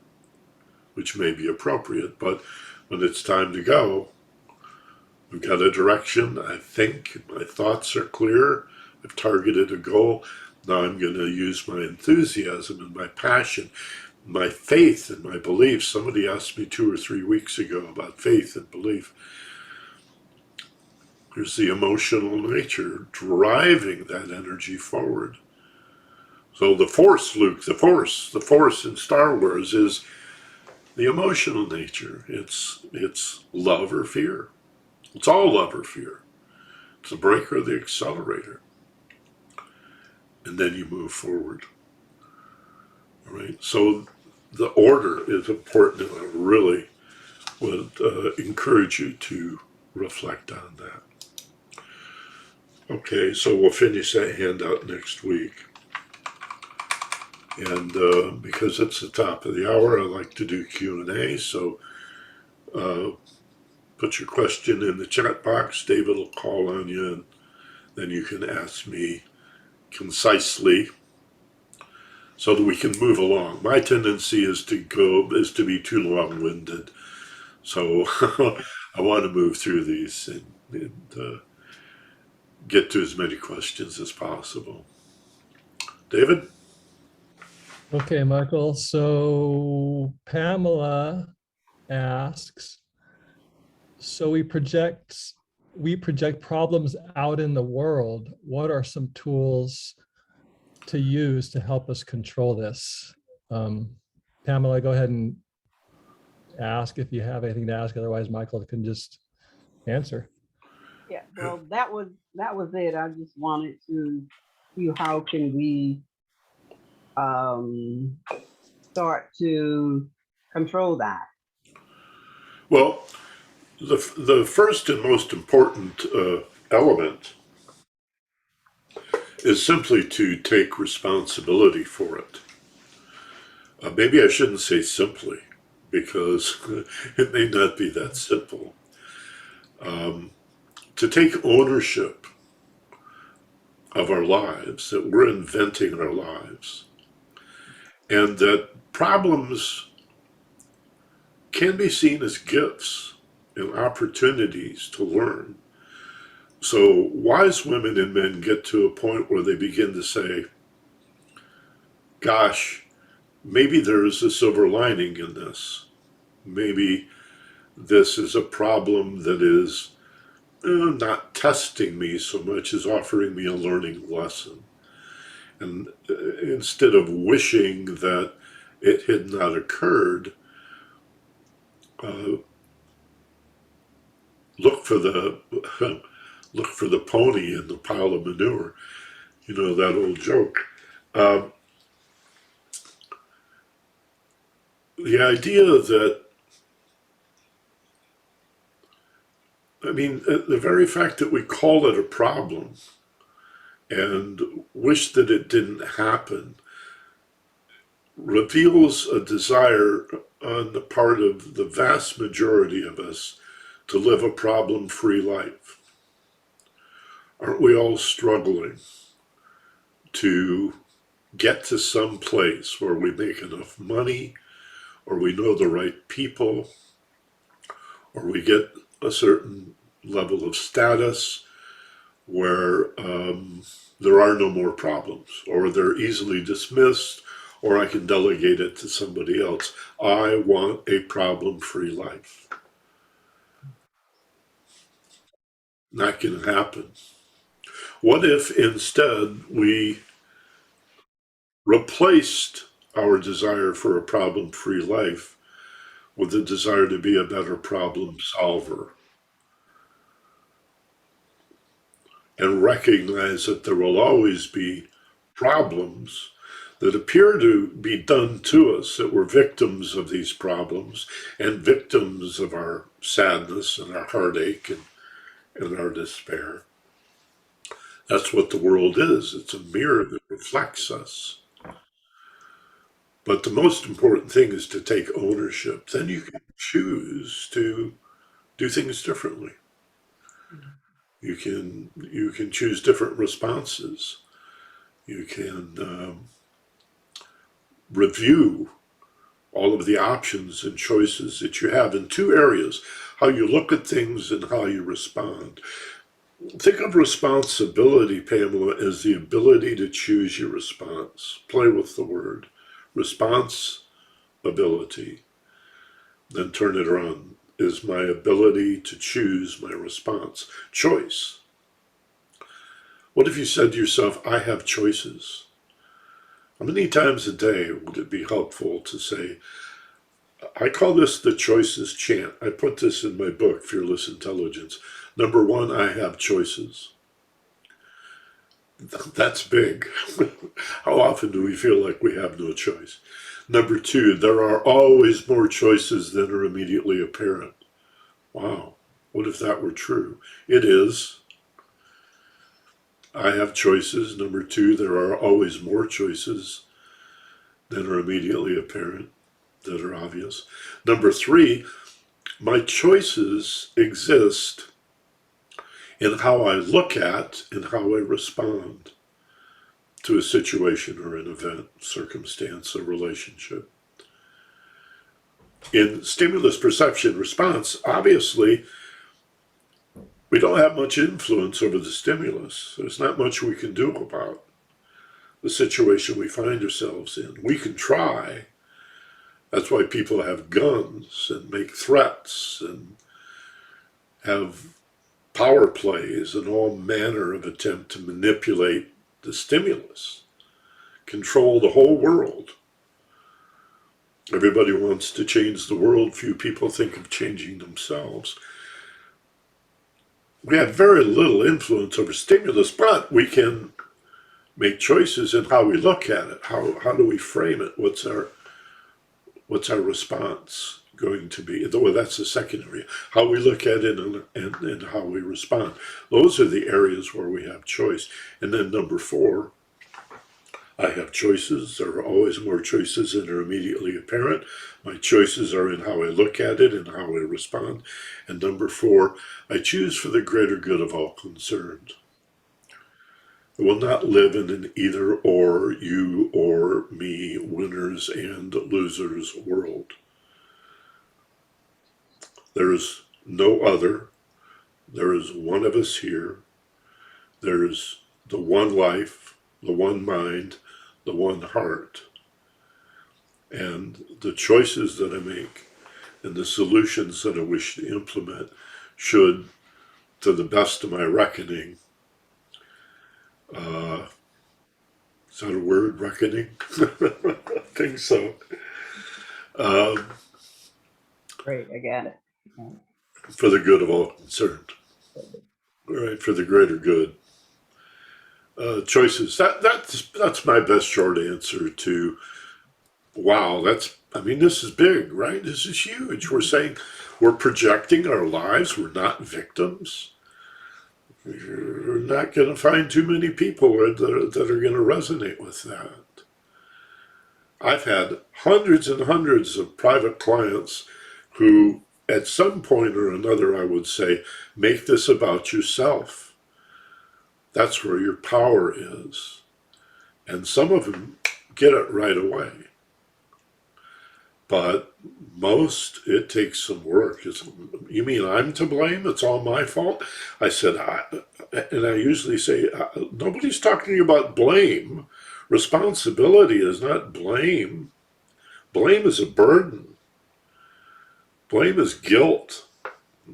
which may be appropriate. But when it's time to go, we've got a direction. I think my thoughts are clear. I've targeted a goal. Now I'm going to use my enthusiasm and my passion, my faith and my belief. Somebody asked me 2 or 3 weeks ago about faith and belief. There's the emotional nature driving that energy forward. So the force, Luke, the force in Star Wars is the emotional nature. It's love or fear. It's all love or fear. It's the brake or the accelerator. And then you move forward. All right. So the order is important, and I really would encourage you to reflect on that. Okay, so we'll finish that handout next week. And because it's the top of the hour, I like to do Q&A. So put your question in the chat box. David will call on you, and then you can ask me concisely so that we can move along. My tendency is to be too long-winded. So I want to move through these and get to as many questions as possible. David? Okay, Michael. So Pamela asks, so we project problems out in the world. What are some tools to use to help us control this? Pamela, go ahead and ask if you have anything to ask. Otherwise, Michael can just answer. Yeah, well, that was it. I just wanted to see how can we start to control that. Well, the first and most important element is simply to take responsibility for it. Maybe I shouldn't say simply, because it may not be that simple. To take ownership of our lives, that we're inventing our lives, and that problems can be seen as gifts and opportunities to learn. So wise women and men get to a point where they begin to say, gosh, maybe there is a silver lining in this. Maybe this is a problem that is not testing me so much as offering me a learning lesson. And instead of wishing that it had not occurred, look for the pony in the pile of manure. You know that old joke. The idea that, the very fact that we call it a problem and wish that it didn't happen reveals a desire on the part of the vast majority of us to live a problem-free life. Aren't we all struggling to get to some place where we make enough money, or we know the right people, or we get a certain level of status where there are no more problems, or they're easily dismissed, or I can delegate it to somebody else. I want a problem-free life. Not going to happen. What if instead we replaced our desire for a problem-free life with the desire to be a better problem solver, and recognize that there will always be problems that appear to be done to us, that we're victims of these problems and victims of our sadness and our heartache and our despair. That's what the world is. It's a mirror that reflects us. But the most important thing is to take ownership. Then you can choose to do things differently. You can choose different responses. You can review all of the options and choices that you have in two areas: how you look at things and how you respond. Think of responsibility, Pamela, as the ability to choose your response. Play with the word. Responsibility. Then turn it around. Is my ability to choose my response. Choice. What if you said to yourself, I have choices? How many times a day would it be helpful to say, I call this the choices chant. I put this in my book, Fearless Intelligence. Number one, I have choices. That's big. How often do we feel like we have no choice? Number two, there are always more choices than are immediately apparent. Wow, what if that were true? It is. I have choices. Number two, there are always more choices than are immediately apparent, that are obvious. Number three, my choices exist in how I look at and how I respond to a situation or an event, circumstance, or relationship. In stimulus perception response, obviously, we don't have much influence over the stimulus. There's not much we can do about the situation we find ourselves in. We can try. That's why people have guns and make threats and have power plays and all manner of attempt to manipulate the stimulus, control the whole world. Everybody wants to change the world. Few people think of changing themselves. We have very little influence over stimulus, but we can make choices in how we look at it. How do we frame it? What's our response going to be? Well, that's the second area. How we look at it and how we respond. Those are the areas where we have choice. And then number four, I have choices. There are always more choices than are immediately apparent. My choices are in how I look at it and how I respond. And number four, I choose for the greater good of all concerned. I will not live in an either or, you or me, winners and losers world. There is no other. There is one of us here. There is the one life, the one mind, the one heart. And the choices that I make and the solutions that I wish to implement should, to the best of my reckoning, is that a word, reckoning? I think so. Great, I got it. For the good of all concerned. All right, for the greater good. Choices. That's my best short answer to, wow, this is big, right? This is huge. We're saying we're projecting our lives. We're not victims. You're not going to find too many people that are going to resonate with that. I've had hundreds and hundreds of private clients who, at some point or another, I would say, make this about yourself. That's where your power is. And some of them get it right away. But most, it takes some work. You mean I'm to blame? It's all my fault? I said, and I usually say, nobody's talking about blame. Responsibility is not blame. Blame is a burden. Blame is guilt,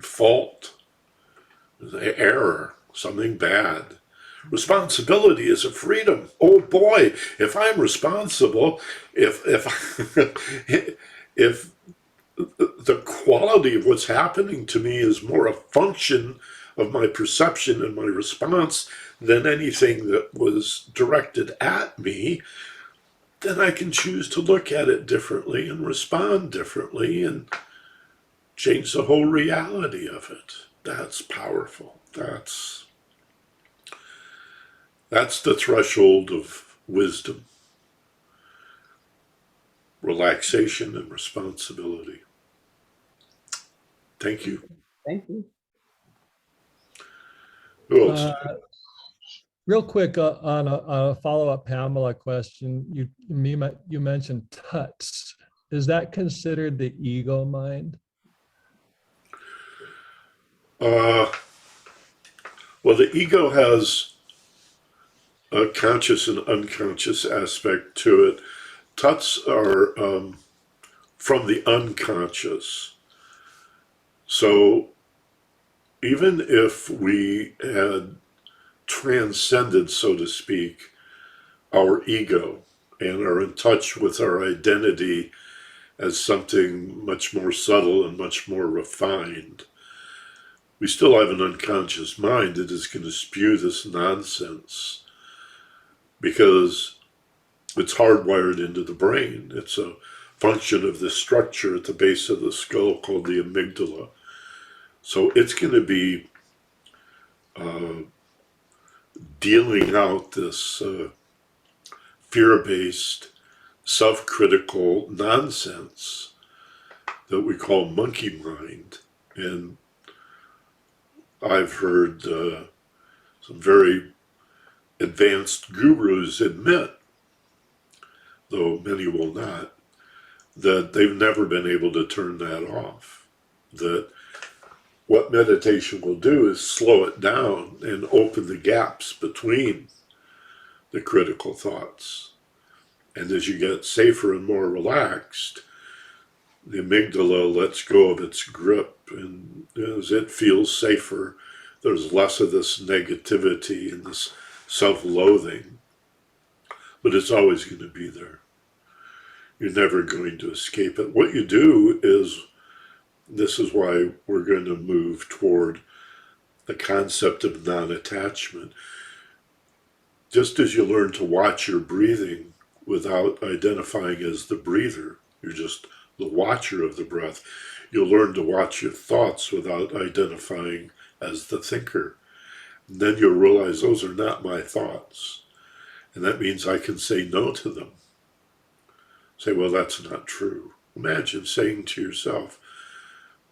fault, error, something bad. Responsibility is a freedom. Oh boy, if I'm responsible, if if the quality of what's happening to me is more a function of my perception and my response than anything that was directed at me, then I can choose to look at it differently and respond differently and change the whole reality of it. That's powerful. That's the threshold of wisdom, relaxation, and responsibility. Thank you. Thank you. Who else? Real quick on a follow-up Pamela question, you mentioned tuts. Is that considered the ego mind? Well, the ego has a conscious and unconscious aspect to it. Tuts are from the unconscious. So even if we had transcended, so to speak, our ego and are in touch with our identity as something much more subtle and much more refined, we still have an unconscious mind that is going to spew this nonsense because it's hardwired into the brain. It's a function of this structure at the base of the skull called the amygdala. So it's going to be dealing out this fear-based, self-critical nonsense that we call monkey mind. And I've heard some very advanced gurus admit, though many will not, that they've never been able to turn that off. That what meditation will do is slow it down and open the gaps between the critical thoughts. And as you get safer and more relaxed, the amygdala lets go of its grip, and as it feels safer, there's less of this negativity and this self-loathing, but it's always going to be there. You're never going to escape it. What you do is, this is why we're going to move toward the concept of non-attachment. Just as you learn to watch your breathing without identifying as the breather, you're just the watcher of the breath, you'll learn to watch your thoughts without identifying as the thinker. And then you'll realize those are not my thoughts. And that means I can say no to them. Say, well, that's not true. Imagine saying to yourself,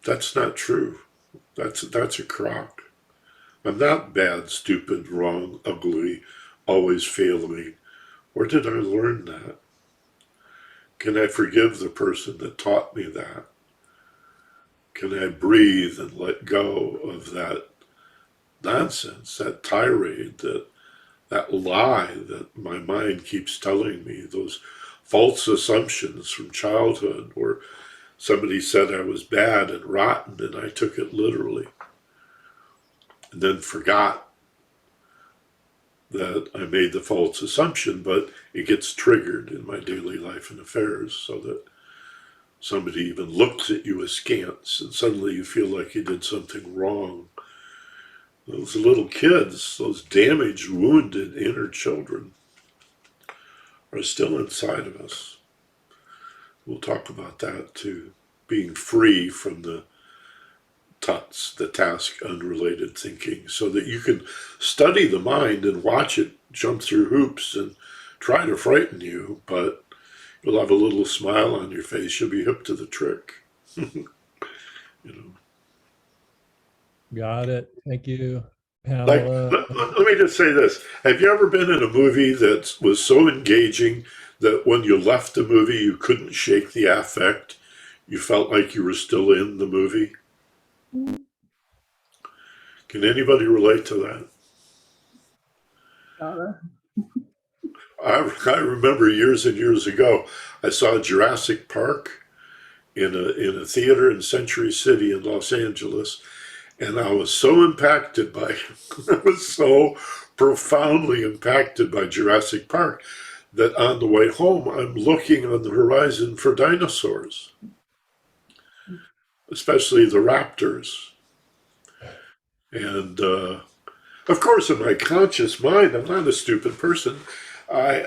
that's not true. That's a crock. I'm not bad, stupid, wrong, ugly, always failing. Where did I learn that? Can I forgive the person that taught me that? Can I breathe and let go of that nonsense, that tirade, that lie that my mind keeps telling me, those false assumptions from childhood where somebody said I was bad and rotten and I took it literally, and then forgot that I made the false assumption, but it gets triggered in my daily life and affairs so that somebody even looks at you askance and suddenly you feel like you did something wrong. Those little kids, those damaged, wounded inner children are still inside of us. We'll talk about that too. Being free from the tuts, the task unrelated thinking, so that you can study the mind and watch it jump through hoops and try to frighten you, but you'll have a little smile on your face. You'll be hip to the trick. You know. Got it. Thank you, Like, Pamela. let me just say this. Have you ever been in a movie that was so engaging that when you left the movie, you couldn't shake the affect. You felt like you were still in the movie. Can anybody relate to that? Uh, I remember years and years ago, I saw Jurassic Park in a theater in Century City in Los Angeles, and I was so impacted by I was so profoundly impacted by Jurassic Park that on the way home I'm looking on the horizon for dinosaurs, especially the raptors. And of course, in my conscious mind, I'm not a stupid person. I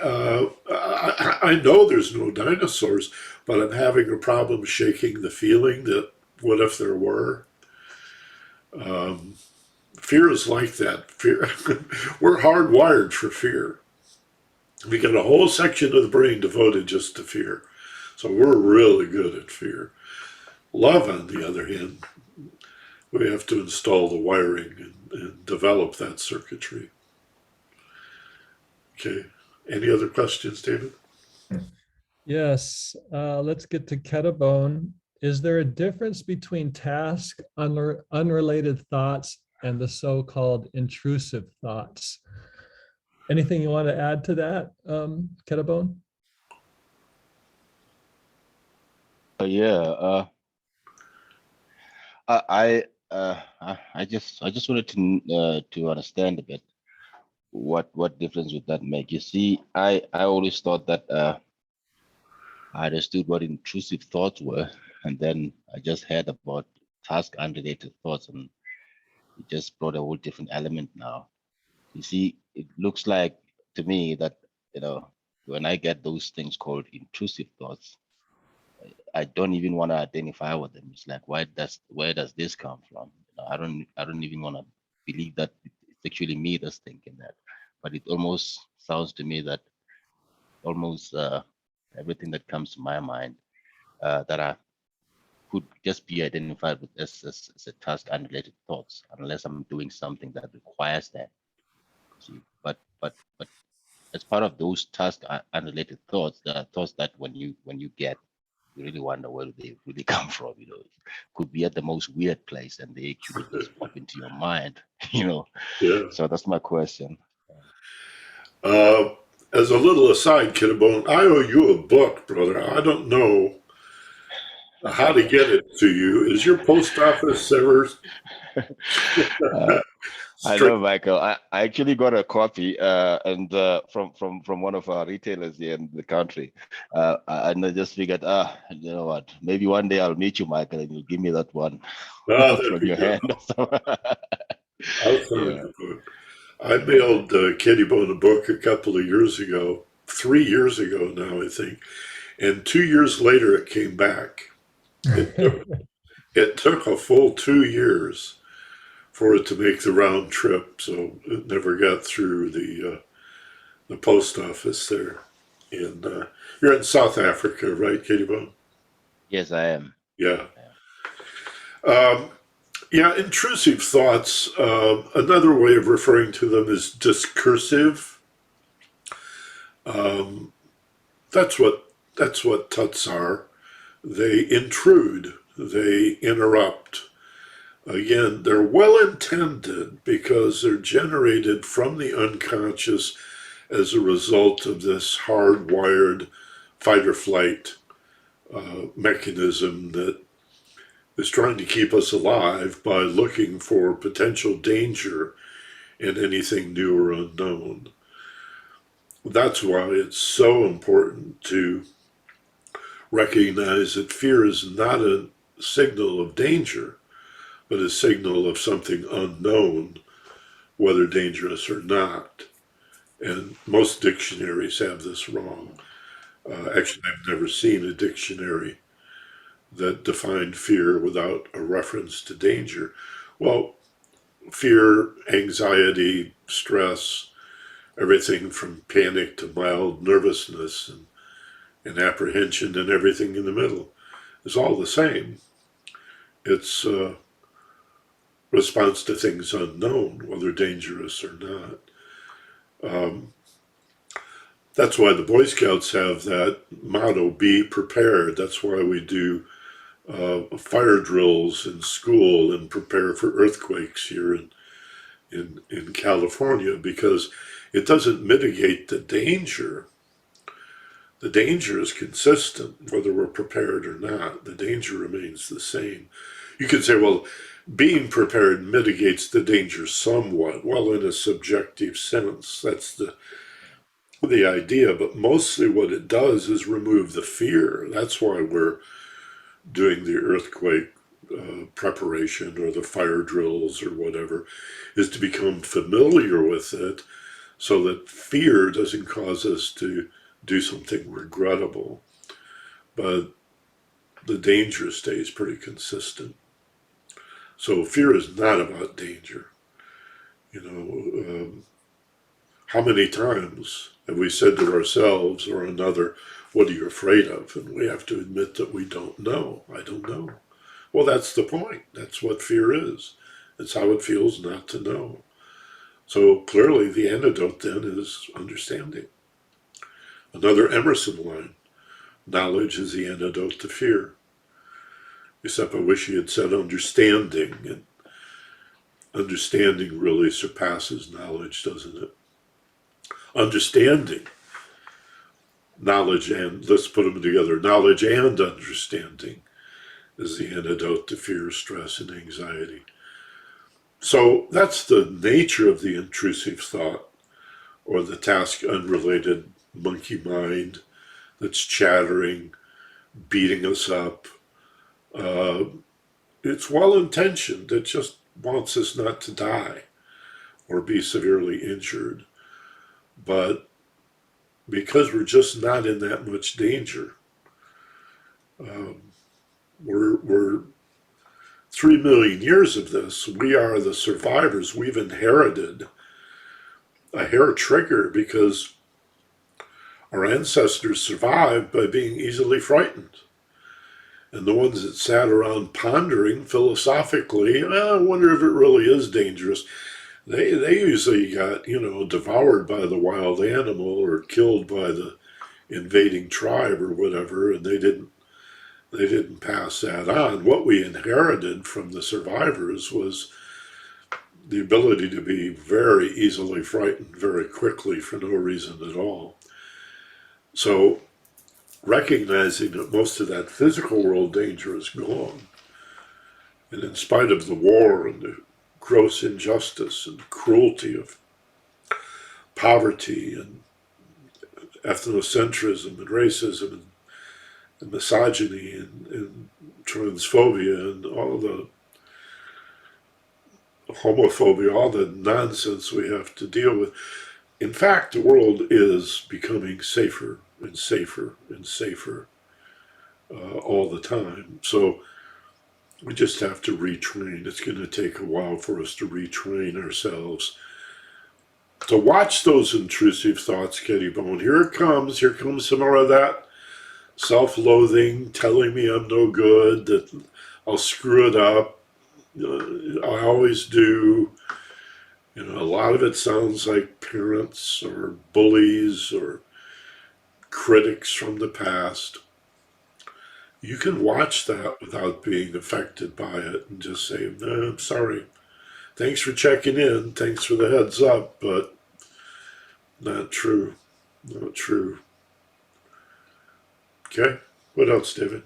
know there's no dinosaurs, but I'm having a problem shaking the feeling that what if there were? Um, Fear is like that. Fear, we're hardwired for fear. We got a whole section of the brain devoted just to fear, so we're really good at fear. Love, on the other hand, we have to install the wiring and develop that circuitry. Okay. Any other questions, David? Yes, let's get to Ketabone. Is there a difference between task unrelated thoughts and the so-called intrusive thoughts? Anything you want to add to that, Ketabone? Yeah, I just wanted to understand a bit what difference would that make? You see, I always thought that I understood what intrusive thoughts were, and then I just heard about task unrelated thoughts, and it just brought a whole different element now. You see, it looks like to me that, when I get those things called intrusive thoughts, I don't even want to identify with them. It's like, where does this come from? I don't even want to believe that it's actually me that's thinking that. But it almost sounds to me that almost everything that comes to my mind that I could just be identified with as a task unrelated thoughts, unless I'm doing something that requires that. See, but as part of those task unrelated thoughts, there are thoughts that when you get, you really wonder where do they really come from. It could be at the most weird place, and they actually just pop into your mind. Yeah. So that's my question. Uh, as a little aside, Kinnabone, I owe you a book, brother. I don't know how to get it to you. Is your post office ever uh, I straight? know, Michael. I actually got a copy, and from one of our retailers here in the country, and I just figured, you know what? Maybe one day I'll meet you, Michael, and you'll give me that one Ah, that'd from be your good. hand. I'll send Yeah. the book. I mailed Kitty Bone a book a couple of years ago, 3 years ago now, I think. And 2 years later, it came back. It took, it took a full 2 years for it to make the round trip, so it never got through the post office there. And you're in South Africa, right, Katie Bone? Yes, I am. Yeah. I am. Um, yeah, intrusive thoughts. Another way of referring to them is discursive. Um, that's what tuts are. They intrude. They interrupt. Again, they're well intended because they're generated from the unconscious as a result of this hardwired fight or flight mechanism that is trying to keep us alive by looking for potential danger in anything new or unknown. That's why it's so important to recognize that fear is not a signal of danger, but a signal of something unknown, whether dangerous or not. And most dictionaries have this wrong. Actually, I've never seen a dictionary that defined fear without a reference to danger. Well, fear, anxiety, stress, everything from panic to mild nervousness and apprehension and everything in the middle is all the same. It's a response to things unknown, whether dangerous or not. Um, That's why the Boy Scouts have that motto, be prepared. That's why we do fire drills in school and prepare for earthquakes here in California, because it doesn't mitigate the danger. The danger is consistent, whether we're prepared or not. The danger remains the same. You could say, well, being prepared mitigates the danger somewhat. Well, in a subjective sense, that's the idea. But mostly what it does is remove the fear. That's why we're doing the earthquake preparation or the fire drills or whatever, is to become familiar with it so that fear doesn't cause us to do something regrettable. But the danger stays pretty consistent. So fear is not about danger. How many times have we said to ourselves or another, what are you afraid of? And we have to admit that we don't know. I don't know. Well, that's the point. That's what fear is. It's how it feels not to know. So clearly the antidote then is understanding. Another Emerson line, knowledge is the antidote to fear. Except I wish he had said understanding, and understanding really surpasses knowledge, doesn't it? Understanding, knowledge and, let's put them together, knowledge and understanding is the antidote to fear, stress, and anxiety. So that's the nature of the intrusive thought, or the task unrelated monkey mind that's chattering, beating us up. It's well-intentioned. It just wants us not to die or be severely injured. But because we're just not in that much danger, we're 3 million years of this. We are the survivors. We've inherited a hair trigger because our ancestors survived by being easily frightened. And the ones that sat around pondering philosophically, I wonder if it really is dangerous, they usually got, devoured by the wild animal or killed by the invading tribe or whatever, and they didn't pass that on. What we inherited from the survivors was the ability to be very easily frightened very quickly for no reason at all. So recognizing that most of that physical world danger is gone, and in spite of the war and the gross injustice and cruelty of poverty and ethnocentrism and racism and misogyny and transphobia and all the homophobia, all the nonsense we have to deal with. In fact, the world is becoming safer and safer and safer all the time. So we just have to retrain. It's going to take a while for us to retrain ourselves to watch those intrusive thoughts, Kitty Bone. Here it comes. Here comes some more of that self-loathing, telling me I'm no good, that I'll screw it up. I always do. A lot of it sounds like parents or bullies or critics from the past. You can watch that without being affected by it and just say, no, I'm sorry. Thanks for checking in. Thanks for the heads up, but not true. Not true. Okay. What else, David?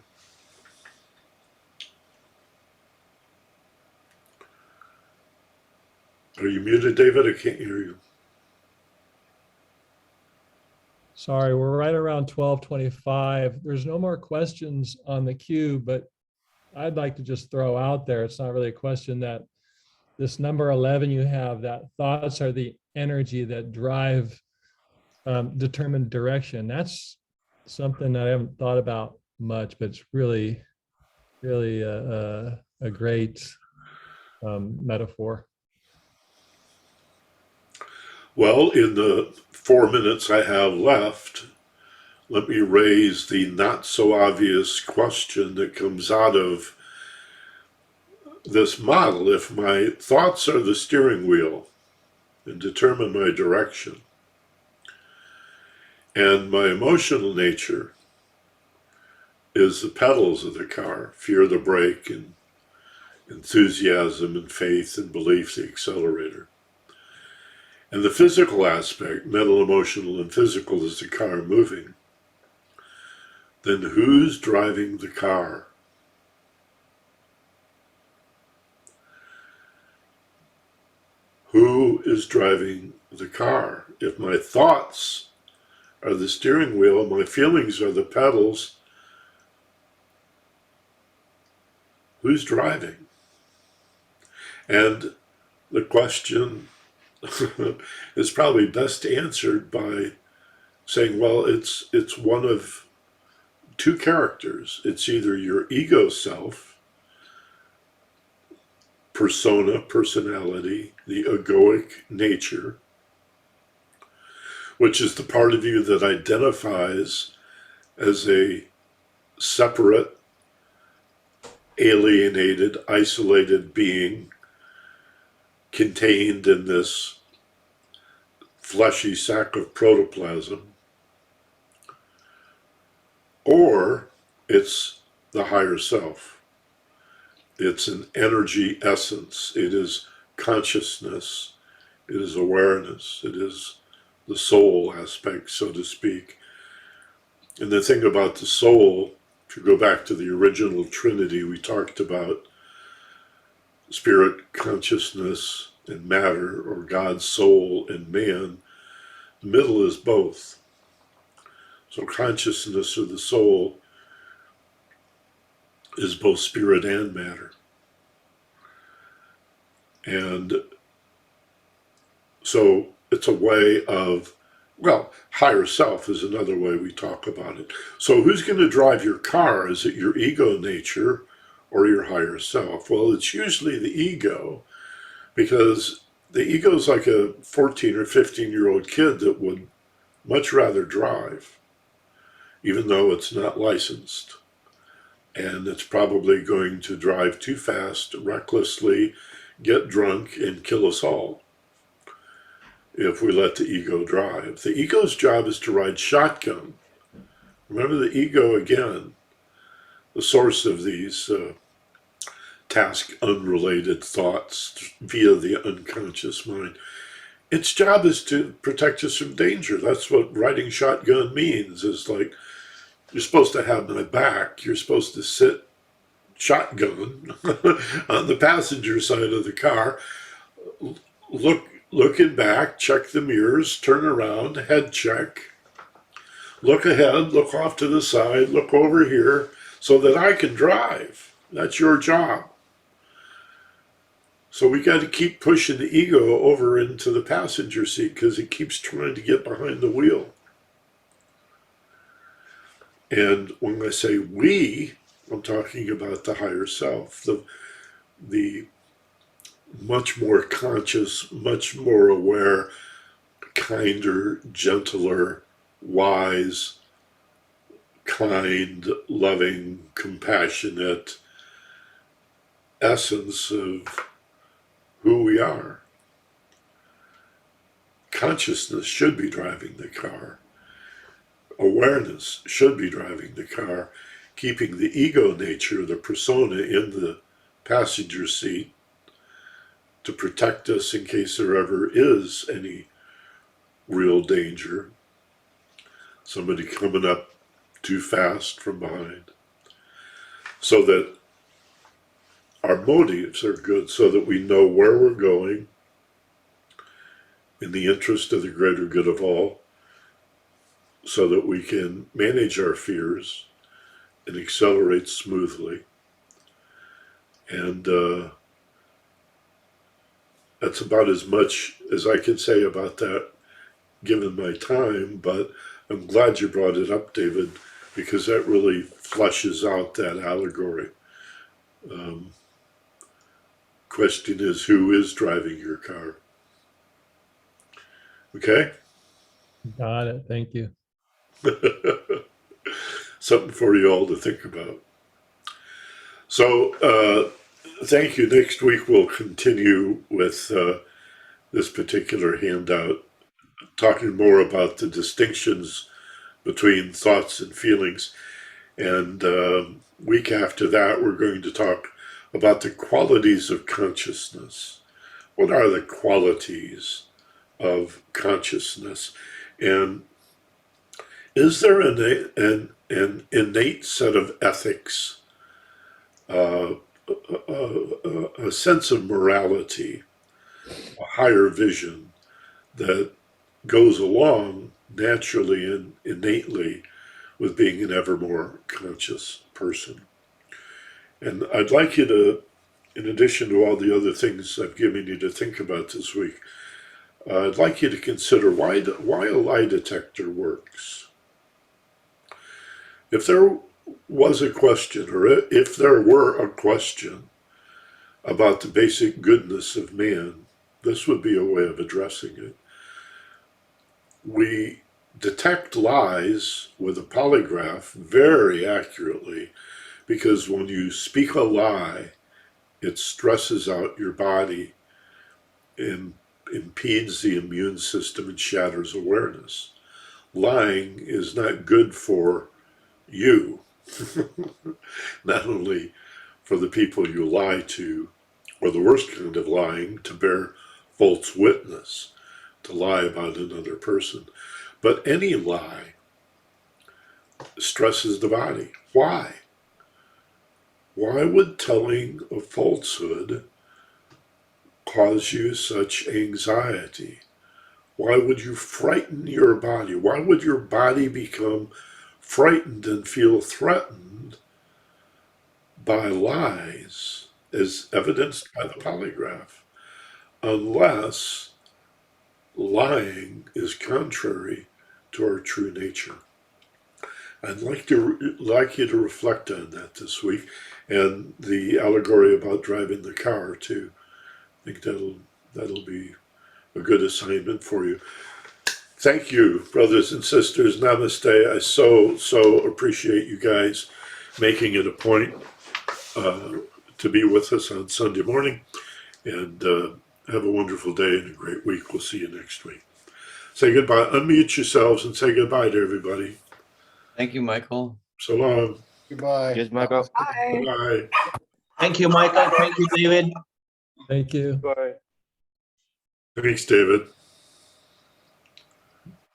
Are you muted, David? I can't hear you. Sorry, we're right around 12:25. There's no more questions on the queue, but I'd like to just throw out there, it's not really a question, that this number 11 you have, that thoughts are the energy that drive determined direction. That's something that I haven't thought about much, but it's really, really a great metaphor. Well, in the 4 minutes I have left, let me raise the not so obvious question that comes out of this model. If my thoughts are the steering wheel and determine my direction, And my emotional nature is the pedals of the car, fear of the brake, and enthusiasm and faith and belief, the accelerator. And the physical aspect, mental, emotional, and physical, is the car moving. Then who's driving the car? Who is driving the car? If my thoughts are the steering wheel, my feelings are the pedals, who's driving? And the question is probably best answered by saying, well, it's one of two characters. It's either your ego self, persona, personality, the egoic nature, which is the part of you that identifies as a separate, alienated, isolated being contained in this fleshy sack of protoplasm, or it's the higher self. It's an energy essence. It is consciousness. It is awareness. It is the soul aspect, so to speak. And the thing about the soul, if you go back to the original Trinity, we talked about spirit, consciousness, and matter, or God's soul and man. The middle is both. So consciousness, or the soul, is both spirit and matter. And so it's a way of, well, higher self is another way we talk about it. So who's going to drive your car? Is it your ego nature or your higher self? Well, it's usually the ego, because the ego is like a 14 or 15-year-old kid that would much rather drive, even though it's not licensed. And it's probably going to drive too fast, recklessly, get drunk, and kill us all if we let the ego drive. The ego's job is to ride shotgun. Remember the ego again, the source of these task unrelated thoughts via the unconscious mind. Its job is to protect us from danger. That's what riding shotgun means, is like, you're supposed to have my back. You're supposed to sit shotgun on the passenger side of the car, looking back, check the mirrors, turn around, head check, look ahead, look off to the side, look over here, so that I can drive. That's your job. So we got to keep pushing the ego over into the passenger seat, because it keeps trying to get behind the wheel. And when I say we, I'm talking about the higher self, the much more conscious, much more aware, kinder, gentler, wise, kind, loving, compassionate essence of who we are. Consciousness should be driving the car. Awareness should be driving the car, keeping the ego nature, the persona, in the passenger seat to protect us in case there ever is any real danger. Somebody coming up too fast from behind. So that our motives are good, so that we know where we're going in the interest of the greater good of all, so that we can manage our fears and accelerate smoothly. And that's about as much as I can say about that, given my time, but I'm glad you brought it up, David, because that really fleshes out that allegory. Question is, who is driving your car? Okay? Got it. Thank you. Something for you all to think about. So, thank you. Next week we'll continue with this particular handout, talking more about the distinctions between thoughts and feelings. And week after that, we're going to talk about the qualities of consciousness. What are the qualities of consciousness? And is there an innate set of ethics, a sense of morality, a higher vision that goes along naturally and innately with being an ever more conscious person? And I'd like you to, in addition to all the other things I've given you to think about this week, I'd like you to consider why a lie detector works. If there was a question, or if there were a question about the basic goodness of man, this would be a way of addressing it. We detect lies with a polygraph very accurately, because when you speak a lie, it stresses out your body and impedes the immune system and shatters awareness. Lying is not good for you, not only for the people you lie to, or the worst kind of lying, to bear false witness, to lie about another person. But any lie stresses the body. Why? Why would telling a falsehood cause you such anxiety? Why would you frighten your body? Why would your body become frightened and feel threatened by lies, as evidenced by the polygraph, unless lying is contrary to our true nature? I'd like you to reflect on that this week, and the allegory about driving the car too. I think that'll be a good assignment for you. Thank you, brothers and sisters. Namaste. I so appreciate you guys making it a point to be with us on Sunday morning. And have a wonderful day and a great week. We'll see you next week. Say goodbye. Unmute yourselves and say goodbye to everybody. Thank you, Michael. Salam. Goodbye. Yes, Michael. Bye. Bye. Thank you, Michael. Thank you, David. Thank you. Thanks, David.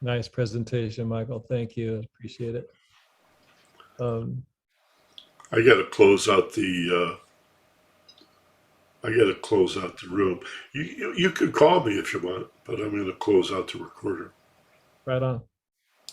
Nice presentation, Michael. Thank you. Appreciate it. I got to close out the. I got to close out the room. You could call me if you want, but I'm going to close out the recorder. Right on.